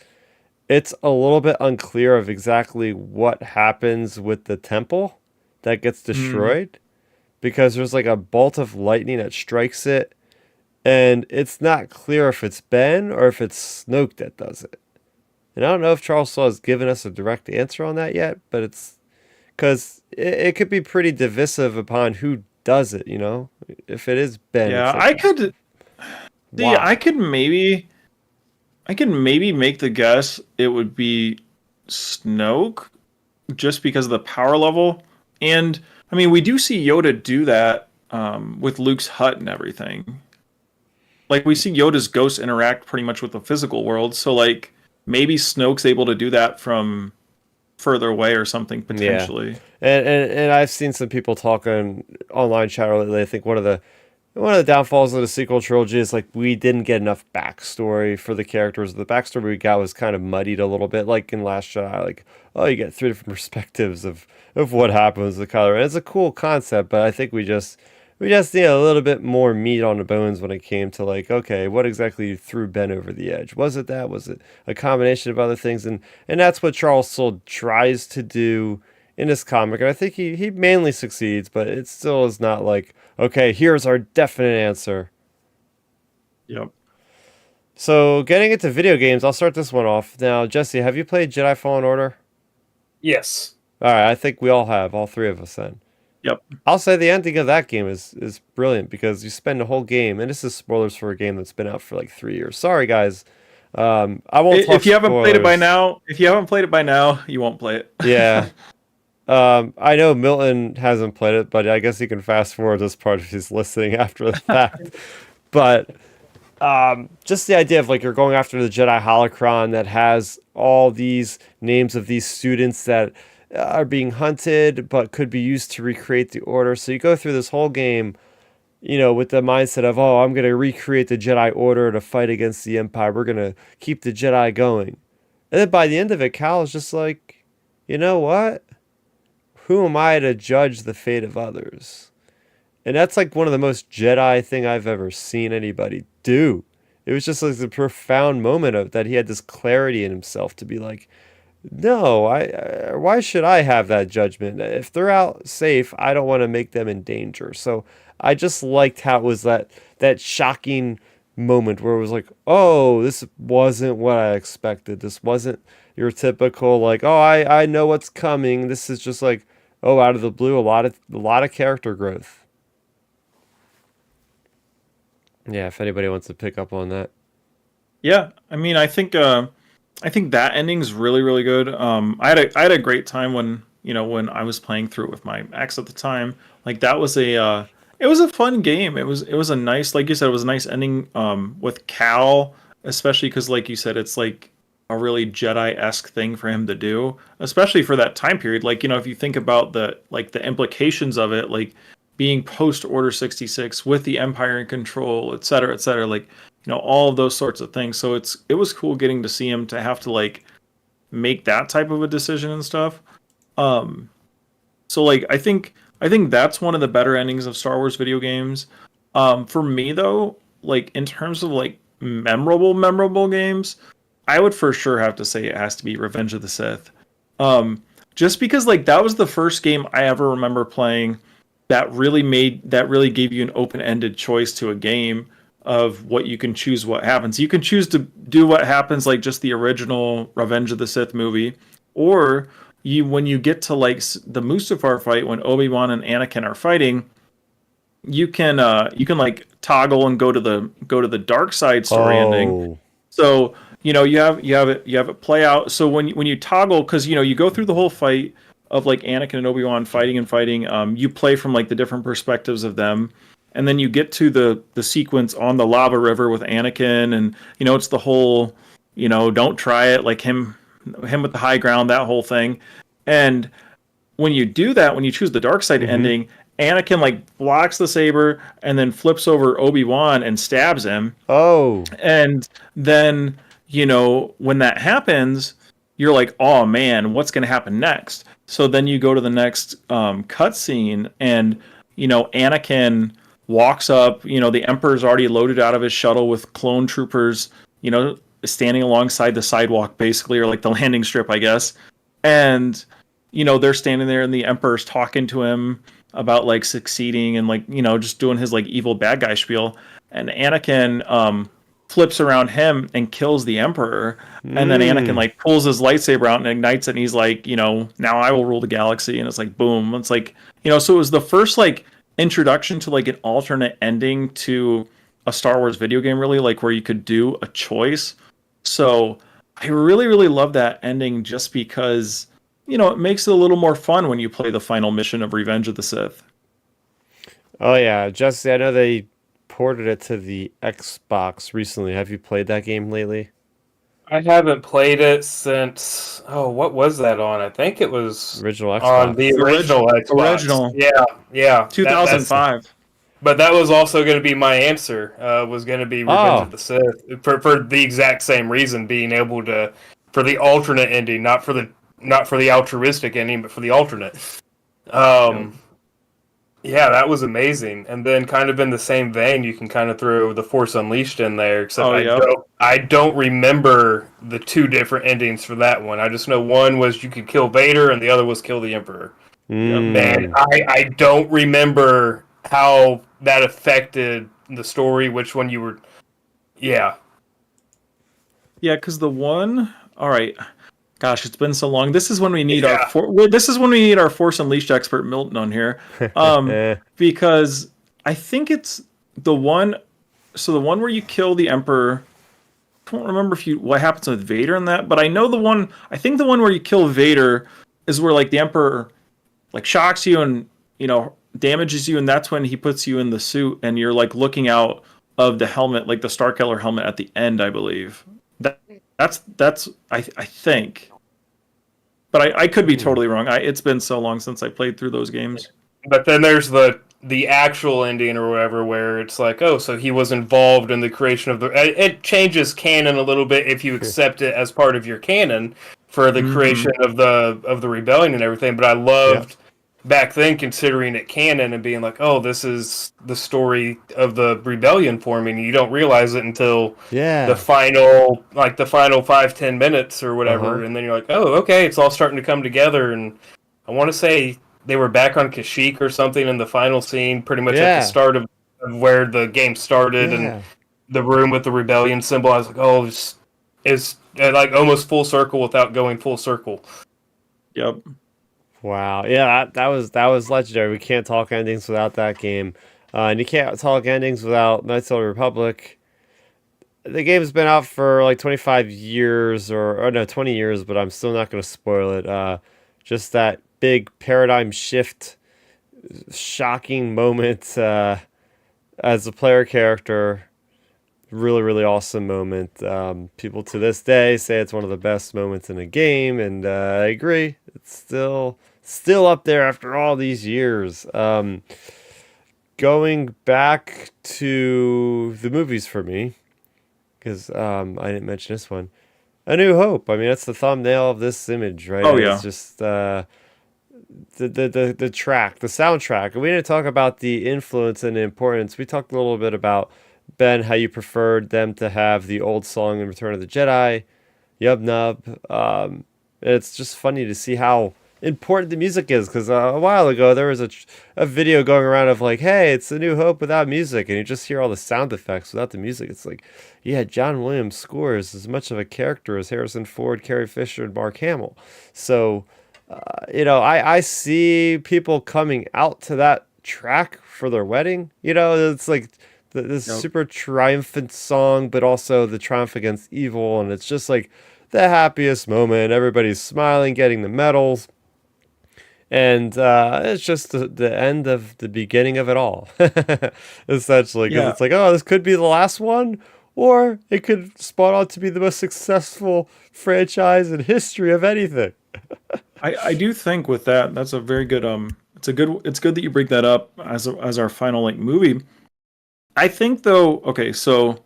it's a little bit unclear of exactly what happens with the temple that gets destroyed, because there's like a bolt of lightning that strikes it, and it's not clear if it's Ben or if it's Snoke that does it. And I don't know if Charles Soule has given us a direct answer on that yet, but it's because it could be pretty divisive upon who does it, if it is Ben. Yeah, like, I could maybe make the guess it would be Snoke, just because of the power level. And I mean, we do see Yoda do that with Luke's hut and everything. Like, we see Yoda's ghost interact pretty much with the physical world, so like maybe Snoke's able to do that from further away or something potentially. Yeah. And I've seen some people talking online chat lately. I think one of the downfalls of the sequel trilogy is like we didn't get enough backstory for the characters. The backstory we got was kind of muddied a little bit, like in Last Jedi. Like, oh, you get 3 different perspectives of what happens with Kylo Ren. It's a cool concept, but I think we just need a little bit more meat on the bones when it came to like, okay, what exactly threw Ben over the edge? Was it that? Was it a combination of other things? And that's what Charles Soule tries to do in this comic, and I think he mainly succeeds, but it still is not like, okay, here's our definite answer. Yep. So getting into video games, I'll start this one off. Now, Jesse, have you played Jedi Fallen Order? Yes. All right, I think we all have, all 3 of us then. Yep. I'll say the ending of that game is brilliant, because you spend the whole game, and this is spoilers for a game that's been out for like 3 years. Sorry, guys. I won't talk if you haven't spoilers. played it by now, you won't play it. Yeah. I know Milton hasn't played it, but I guess he can fast forward this part if he's listening after the fact. But just the idea of like you're going after the Jedi holocron that has all these names of these students that are being hunted but could be used to recreate the Order. So you go through this whole game, with the mindset of, oh, I'm going to recreate the Jedi Order to fight against the Empire. We're going to keep the Jedi going. And then by the end of it, Cal is just like, you know what? Who am I to judge the fate of others? And that's like one of the most Jedi thing I've ever seen anybody do. It was just like a profound moment of that he had this clarity in himself to be like, No, why should I have that judgment? If they're out safe, I don't want to make them in danger. So I just liked how it was that shocking moment where it was like, oh, this wasn't what I expected. This wasn't your typical like, oh, I know what's coming. This is just like, oh, out of the blue, a lot of character growth. Yeah, if anybody wants to pick up on that. Yeah, I mean, I think that ending's really really good. I had a great time when when I was playing through it with my ex at the time. Like that was it was a fun game. It was a nice, like you said, it was a nice ending. With Cal, especially because like you said, it's like a really Jedi-esque thing for him to do, especially for that time period. Like if you think about the implications of it, like being post Order 66 with the Empire in control, et cetera, et cetera. Like all of those sorts of things. So it was cool getting to see him to have to like make that type of a decision and stuff. Um, so like I think that's one of the better endings of Star Wars video games. For me though, like in terms of like memorable games, I would for sure have to say it has to be Revenge of the Sith. Um, just because like that was the first game I ever remember playing that really gave you an open-ended choice to a game of what you can choose what happens. You can choose to do what happens like just the original Revenge of the Sith movie, or you when you get to like the Mustafar fight when Obi-Wan and Anakin are fighting, you can like toggle and go to the dark side story ending. Oh, So you have it play out. So when you toggle, because you go through the whole fight of like Anakin and Obi-Wan fighting and fighting. You play from like the different perspectives of them, and then you get to the sequence on the lava river with Anakin, and it's the whole don't try it, like him with the high ground, that whole thing. And when you do that, when you choose the dark side mm-hmm. ending, Anakin like blocks the saber and then flips over Obi-Wan and stabs him. Oh, And then, when that happens, you're like, oh man, what's going to happen next? So then you go to the next cutscene, and, Anakin walks up. The Emperor's already loaded out of his shuttle with clone troopers, standing alongside the sidewalk, basically, or like the landing strip, I guess. And, they're standing there, and the Emperor's talking to him about like succeeding and like, just doing his like evil bad guy spiel. And Anakin flips around him and kills the Emperor. And then Anakin like pulls his lightsaber out and ignites it, and he's like, now I will rule the galaxy. And it's like boom. It's like, so it was the first like introduction to like an alternate ending to a Star Wars video game, really, like where you could do a choice. So I really, really love that ending just because, it makes it a little more fun when you play the final mission of Revenge of the Sith. oh yeah, Jesse. I know they ported it to the Xbox recently. Have you played that game lately? I haven't played it since, oh, what was that on? I think it was Original on the Xbox. original Xbox. Original. Yeah, yeah. 2005. But that was also going to be my answer. Was going to be Revenge Oh, of the Sith for the exact same reason, being able to for the alternate ending, not for the altruistic ending, but for the alternate. Um, yeah, that was amazing. And then, kind of in the same vein, you can kind of throw the Force Unleashed in there. Except Oh, yeah. I don't remember the two different endings for that one. I just know one was you could kill Vader, and the other was kill the Emperor. And I don't remember how that affected the story, which one you were. Yeah. Yeah, because the one. All right. Gosh, it's been so long. This is when we need Yeah. this is when we need our Force Unleashed expert Milton on here, because I think it's the one. So the one where you kill the Emperor. I don't remember what happens with Vader in that, but I know the one. I think the one where you kill Vader is where like the Emperor like shocks you and damages you, and that's when he puts you in the suit and you're like looking out of the helmet, like the Starkiller helmet at the end, I believe. That's I think. But I could be totally wrong. It's been so long since I played through those games. But then there's the actual ending or whatever, where it's like, oh, so he was involved in the creation of the. It changes canon a little bit if you accept it as part of your canon for the creation of the rebellion and everything. But I loved back then considering it canon and being like, oh, this is the story of the rebellion forming. You don't realize it until Yeah. the final 5-10 minutes or whatever, and then you're like, oh, okay, it's all starting to come together. And I want to say they were back on Kashyyyk or something in the final scene, pretty much at the Yeah. start of where the game started, and Yeah. the room with the rebellion symbol. I was like, oh, it's like almost full circle without going full circle. Yep. Wow. Yeah, that was legendary. We can't talk endings without that game. And you can't talk endings without Knights of the Republic. The game's been out for like 25 years or no, 20 years, but I'm still not going to spoil it. Just that big paradigm shift, shocking moment as a player character. Really, really awesome moment. People to this day say it's one of the best moments in a game, and I agree. It's still up there after all these years. Going back to the movies for me, because I didn't mention this one. A New Hope. I mean, that's the thumbnail of this image, right? Oh, yeah. It's just the track, the soundtrack. And we didn't talk about the influence and the importance. We talked a little bit about, Ben, how you preferred them to have the old song in Return of the Jedi, Yub Nub. It's just funny to see how important the music is, because a while ago there was a video going around of like, hey, it's A New Hope without music, and you just hear all the sound effects without the music. It's like, yeah, John Williams scores as much of a character as Harrison Ford, Carrie Fisher, and Mark Hamill. So, I see people coming out to that track for their wedding. It's like this Yep. super triumphant song, but also the triumph against evil, and it's just like the happiest moment. Everybody's smiling, getting the medals. And it's just the end of the beginning of it all, essentially. Because Yeah. it's like, oh, this could be the last one, or it could spawn out to be the most successful franchise in history of anything. I do think with that, that's a very good it's good that you bring that up as our final like movie. I think though, okay, so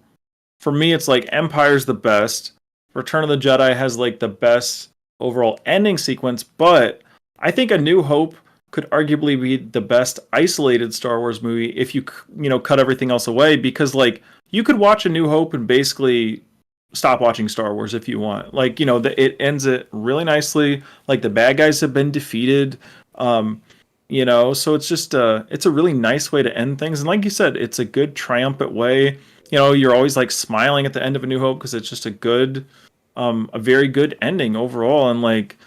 for me it's like Empire's the best. Return of the Jedi has like the best overall ending sequence, but I think A New Hope could arguably be the best isolated Star Wars movie if you cut everything else away, because like you could watch A New Hope and basically stop watching Star Wars if you want. Like, it ends it really nicely. Like the bad guys have been defeated. So it's just it's a really nice way to end things. And like you said, it's a good triumphant way. You're always like smiling at the end of A New Hope because it's just a very good ending overall. And like,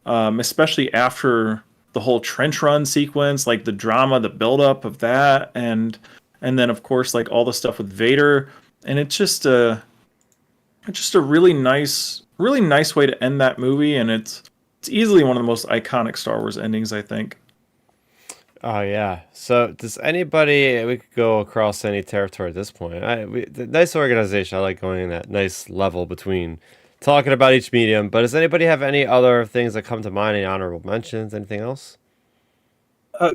especially after the whole trench run sequence, like the drama, the buildup of that, and then of course like all the stuff with Vader, and it's just a really nice way to end that movie, and it's easily one of the most iconic Star Wars endings, I think. Oh yeah. So does anybody? We could go across any territory at this point. The nice organization. I like going in that nice level between talking about each medium. But does anybody have any other things that come to mind? Any honorable mentions? Anything else?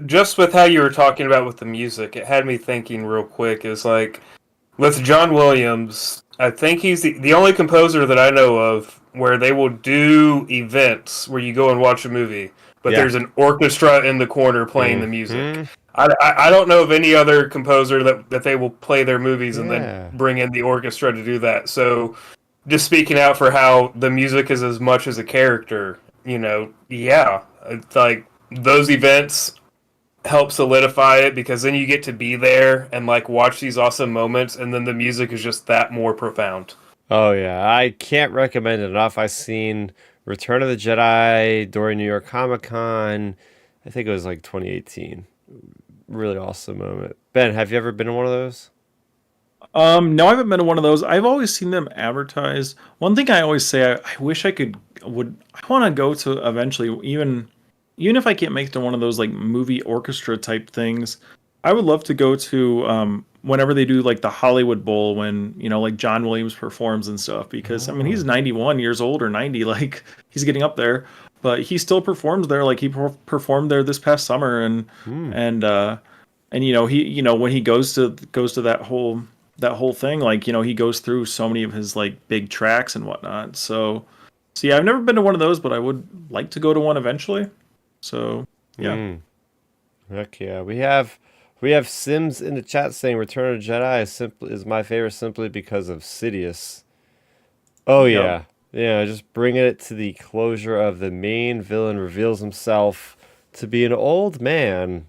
Just with how you were talking about with the music, it had me thinking real quick. Is like with John Williams, I think he's the only composer that I know of where they will do events where you go and watch a movie, but Yeah. there's an orchestra in the corner playing the music. Mhm. I don't know of any other composer that they will play their movies and Yeah. then bring in the orchestra to do that. So just speaking out for how the music is as much as a character, yeah, it's like those events help solidify it, because then you get to be there and like watch these awesome moments, and then the music is just that more profound. Oh yeah, I can't recommend it enough. I seen Return of the Jedi during New York Comic Con. I think it was like 2018. Really awesome moment. Ben, have you ever been in one of those? No, I haven't been to one of those. I've always seen them advertised. One thing I always say, I wish I want to go to eventually, even if I can't make it to one of those like movie orchestra type things. I would love to go to whenever they do like the Hollywood Bowl, when like John Williams performs and stuff, because I mean he's 91 years old or 90, like he's getting up there, but he still performs there. Like he performed there this past summer, and he when he goes to that whole thing, like he goes through so many of his like big tracks and whatnot. So yeah, I've never been to one of those, but I would like to go to one eventually. So yeah. Heck yeah. We have Sims in the chat saying Return of the Jedi is my favorite simply because of Sidious. Oh Yep. yeah. Yeah, just bringing it to the closure of the main villain reveals himself to be an old man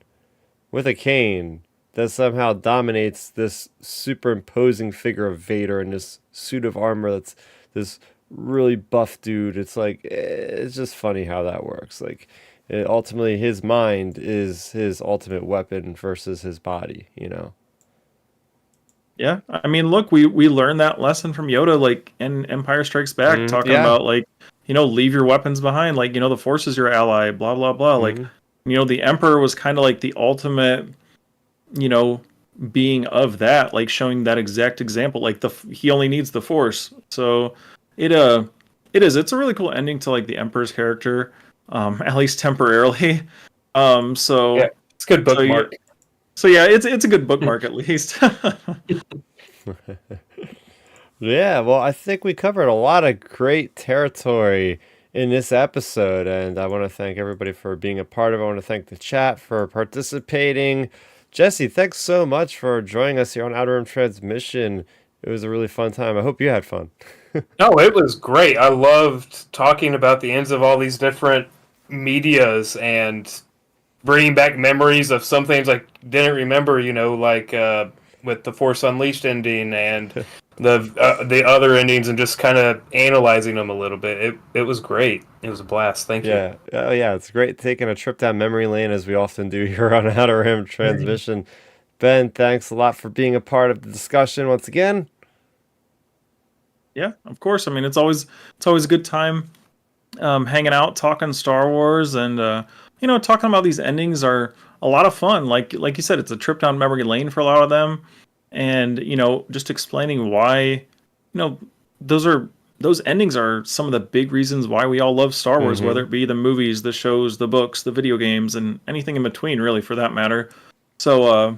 with a cane that somehow dominates this superimposing figure of Vader in this suit of armor that's this really buff dude. It's like it's just funny how that works. Like ultimately his mind is his ultimate weapon versus his body, you know. Yeah, I mean, look, we learned that lesson from Yoda, like in Empire Strikes Back, talking Yeah. about like, leave your weapons behind, like, the Force is your ally, blah blah blah. Like, Mhm. the Emperor was kind of like the ultimate, you know, being of that, like showing that exact example. Like he only needs the Force, so it it's a really cool ending to like the Emperor's character, at least temporarily. Um, Yeah, so it's a good so yeah, bookmark. it's a good bookmark at least. Yeah, well, I think we covered a lot of great territory in this episode, and I want to thank everybody for being a part of it. I want to thank the chat for participating. Jesse, thanks so much for joining us here on Outer Rim Transmission. It was a really fun time. I hope you had fun. No, it was great. I loved talking about the ends of all these different medias and bringing back memories of some things I didn't remember. Like with the Force Unleashed ending and the other endings, and just kind of analyzing them a little bit. It was great. It was a blast. Thank you. Yeah, oh yeah, it's great taking a trip down memory lane as we often do here on Outer Rim Transmission. Ben, thanks a lot for being a part of the discussion once again. Yeah, of course. I mean, it's always a good time, hanging out, talking Star Wars, and talking about these endings are a lot of fun. Like you said, it's a trip down memory lane for a lot of them, and just explaining why, those are those endings are some of the big reasons why we all love Star Wars, whether Mm-hmm. it be the movies, the shows, the books, the video games, and anything in between, really, for that matter. So,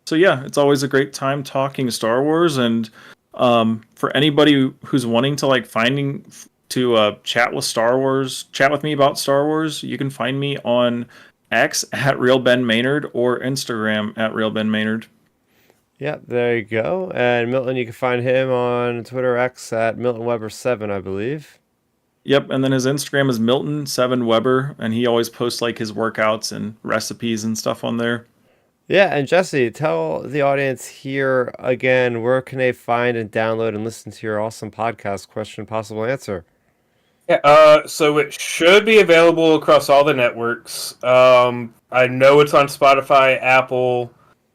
so yeah, it's always a great time talking Star Wars, and for anybody who's wanting to like finding to chat with Star Wars, chat with me about Star Wars, you can find me on X at Real Ben Maynard or Instagram at Real Ben Maynard. Yeah, there you go. And Milton, you can find him on Twitter X at MiltonWeber7, I believe. Yep, and then his Instagram is Milton7Weber, and he always posts like his workouts and recipes and stuff on there. Yeah, and Jesse, tell the audience here again, where can they find and download and listen to your awesome podcast, Question Possible Answer? Yeah, so it should be available across all the networks. I know it's on Spotify, Apple,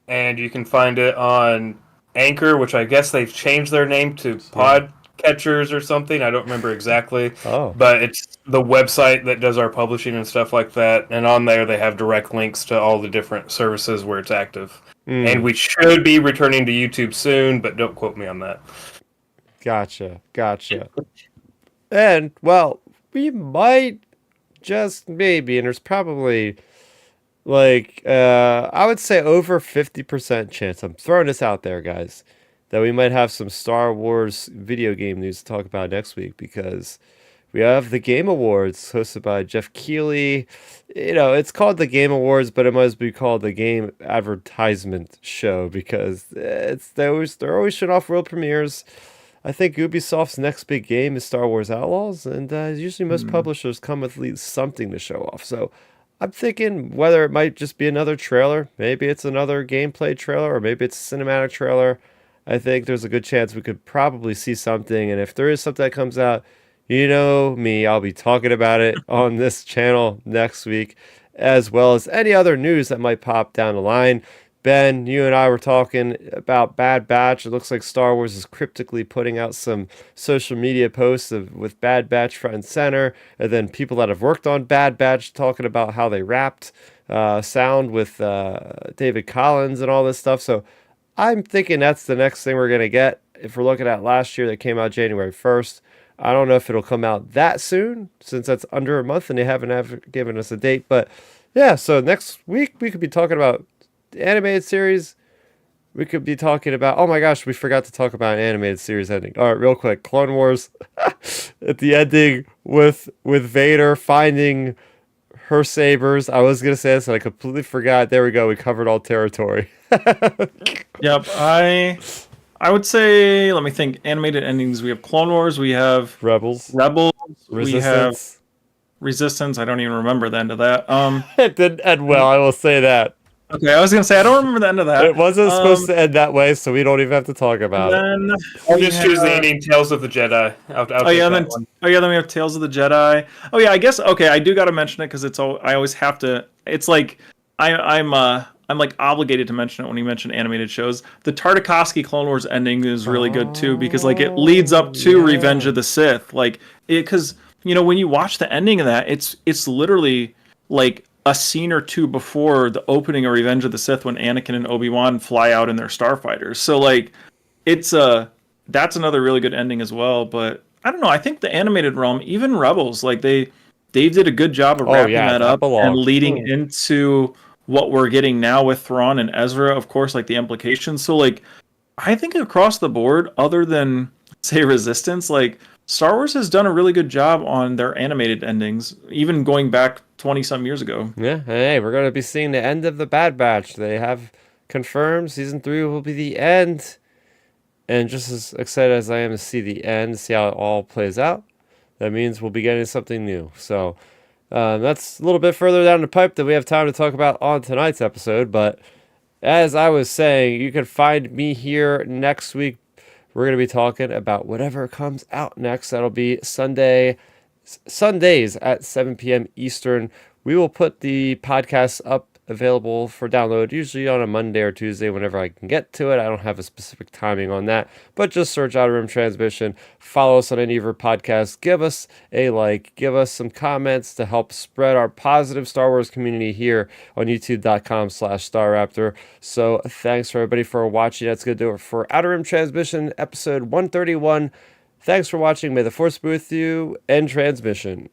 and you can find it on Anchor, which I guess they've changed their name to Yeah. Podcatchers or something. I don't remember exactly, Oh, but it's the website that does our publishing and stuff like that. And on there, they have direct links to all the different services where it's active. And mm, we should be returning to YouTube soon, but don't quote me on that. gotcha. And, well, we might just maybe, and there's probably like, I would say over 50% chance, I'm throwing this out there, guys, that we might have some Star Wars video game news to talk about next week because we have the Game Awards hosted by Jeff Keighley. It's called the Game Awards, but it must be called the Game Advertisement Show because they're always showing off world premieres. I think Ubisoft's next big game is Star Wars Outlaws, and usually most Hmm. publishers come with at least something to show off. So I'm thinking whether it might just be another trailer, maybe it's another gameplay trailer, or maybe it's a cinematic trailer. I think there's a good chance we could probably see something, and if there is something that comes out, you know me, I'll be talking about it on this channel next week, as well as any other news that might pop down the line. Ben, you and I were talking about Bad Batch. It looks like Star Wars is cryptically putting out some social media posts with Bad Batch front and center, and then people that have worked on Bad Batch talking about how they rapped sound with David Collins and all this stuff. So I'm thinking that's the next thing we're going to get. If we're looking at last year that came out January 1st, I don't know if it'll come out that soon since that's under a month and they haven't given us a date. But yeah, so next week we could be talking about the animated series. We could be talking about, oh my gosh, we forgot to talk about an animated series ending. All right, real quick, Clone Wars at the ending with Vader finding her sabers. I was gonna say this and I completely forgot. There we go. We covered all territory. Yep. I would say, let me think. Animated endings. We have Clone Wars. We have Rebels, Rebels. We have Resistance. Resistance. I don't even remember the end of that. It didn't end well. I will say that. Okay, I was gonna say I don't remember the end of that. It wasn't supposed to end that way, so we don't even have to talk about it. Then I'll we just choose the have- ending Tales of the Jedi. I'll Oh take yeah, that then one. then we have Tales of the Jedi. Oh yeah, I guess okay. I do got to mention it because I always have to. It's like I'm like obligated to mention it when you mention animated shows. The Tartakovsky Clone Wars ending is really good too because like it leads up to yeah. Revenge of the Sith. Like it because when you watch the ending of that, it's literally like a scene or two before the opening of Revenge of the Sith when Anakin and Obi-Wan fly out in their starfighters. So like it's that's another really good ending as well. But I don't know. I think the animated realm, even Rebels, like Dave did a good job of wrapping that up and leading into what we're getting now with Thrawn and Ezra, of course, like the implications. So like I think across the board, other than say Resistance, like Star Wars has done a really good job on their animated endings, even going back 20-some years ago. Yeah, hey, we're going to be seeing the end of the Bad Batch. They have confirmed season 3 will be the end. And just as excited as I am to see the end, see how it all plays out, that means we'll be getting something new. So that's a little bit further down the pipe than we have time to talk about on tonight's episode. But as I was saying, you can find me here next week. We're going to be talking about whatever comes out next. That'll be Sundays at 7 p.m. Eastern. We will put the podcast up available for download usually on a Monday or Tuesday whenever I can get to it. I don't have a specific timing on that, but just search Outer Rim Transmission. Follow us on any of our podcasts. Give us a like. Give us some comments to help spread our positive Star Wars community here on youtube.com/Starrapter. So thanks for everybody for watching. That's going to do it for Outer Rim Transmission episode 131. Thanks for watching. May the Force be with you and transmission.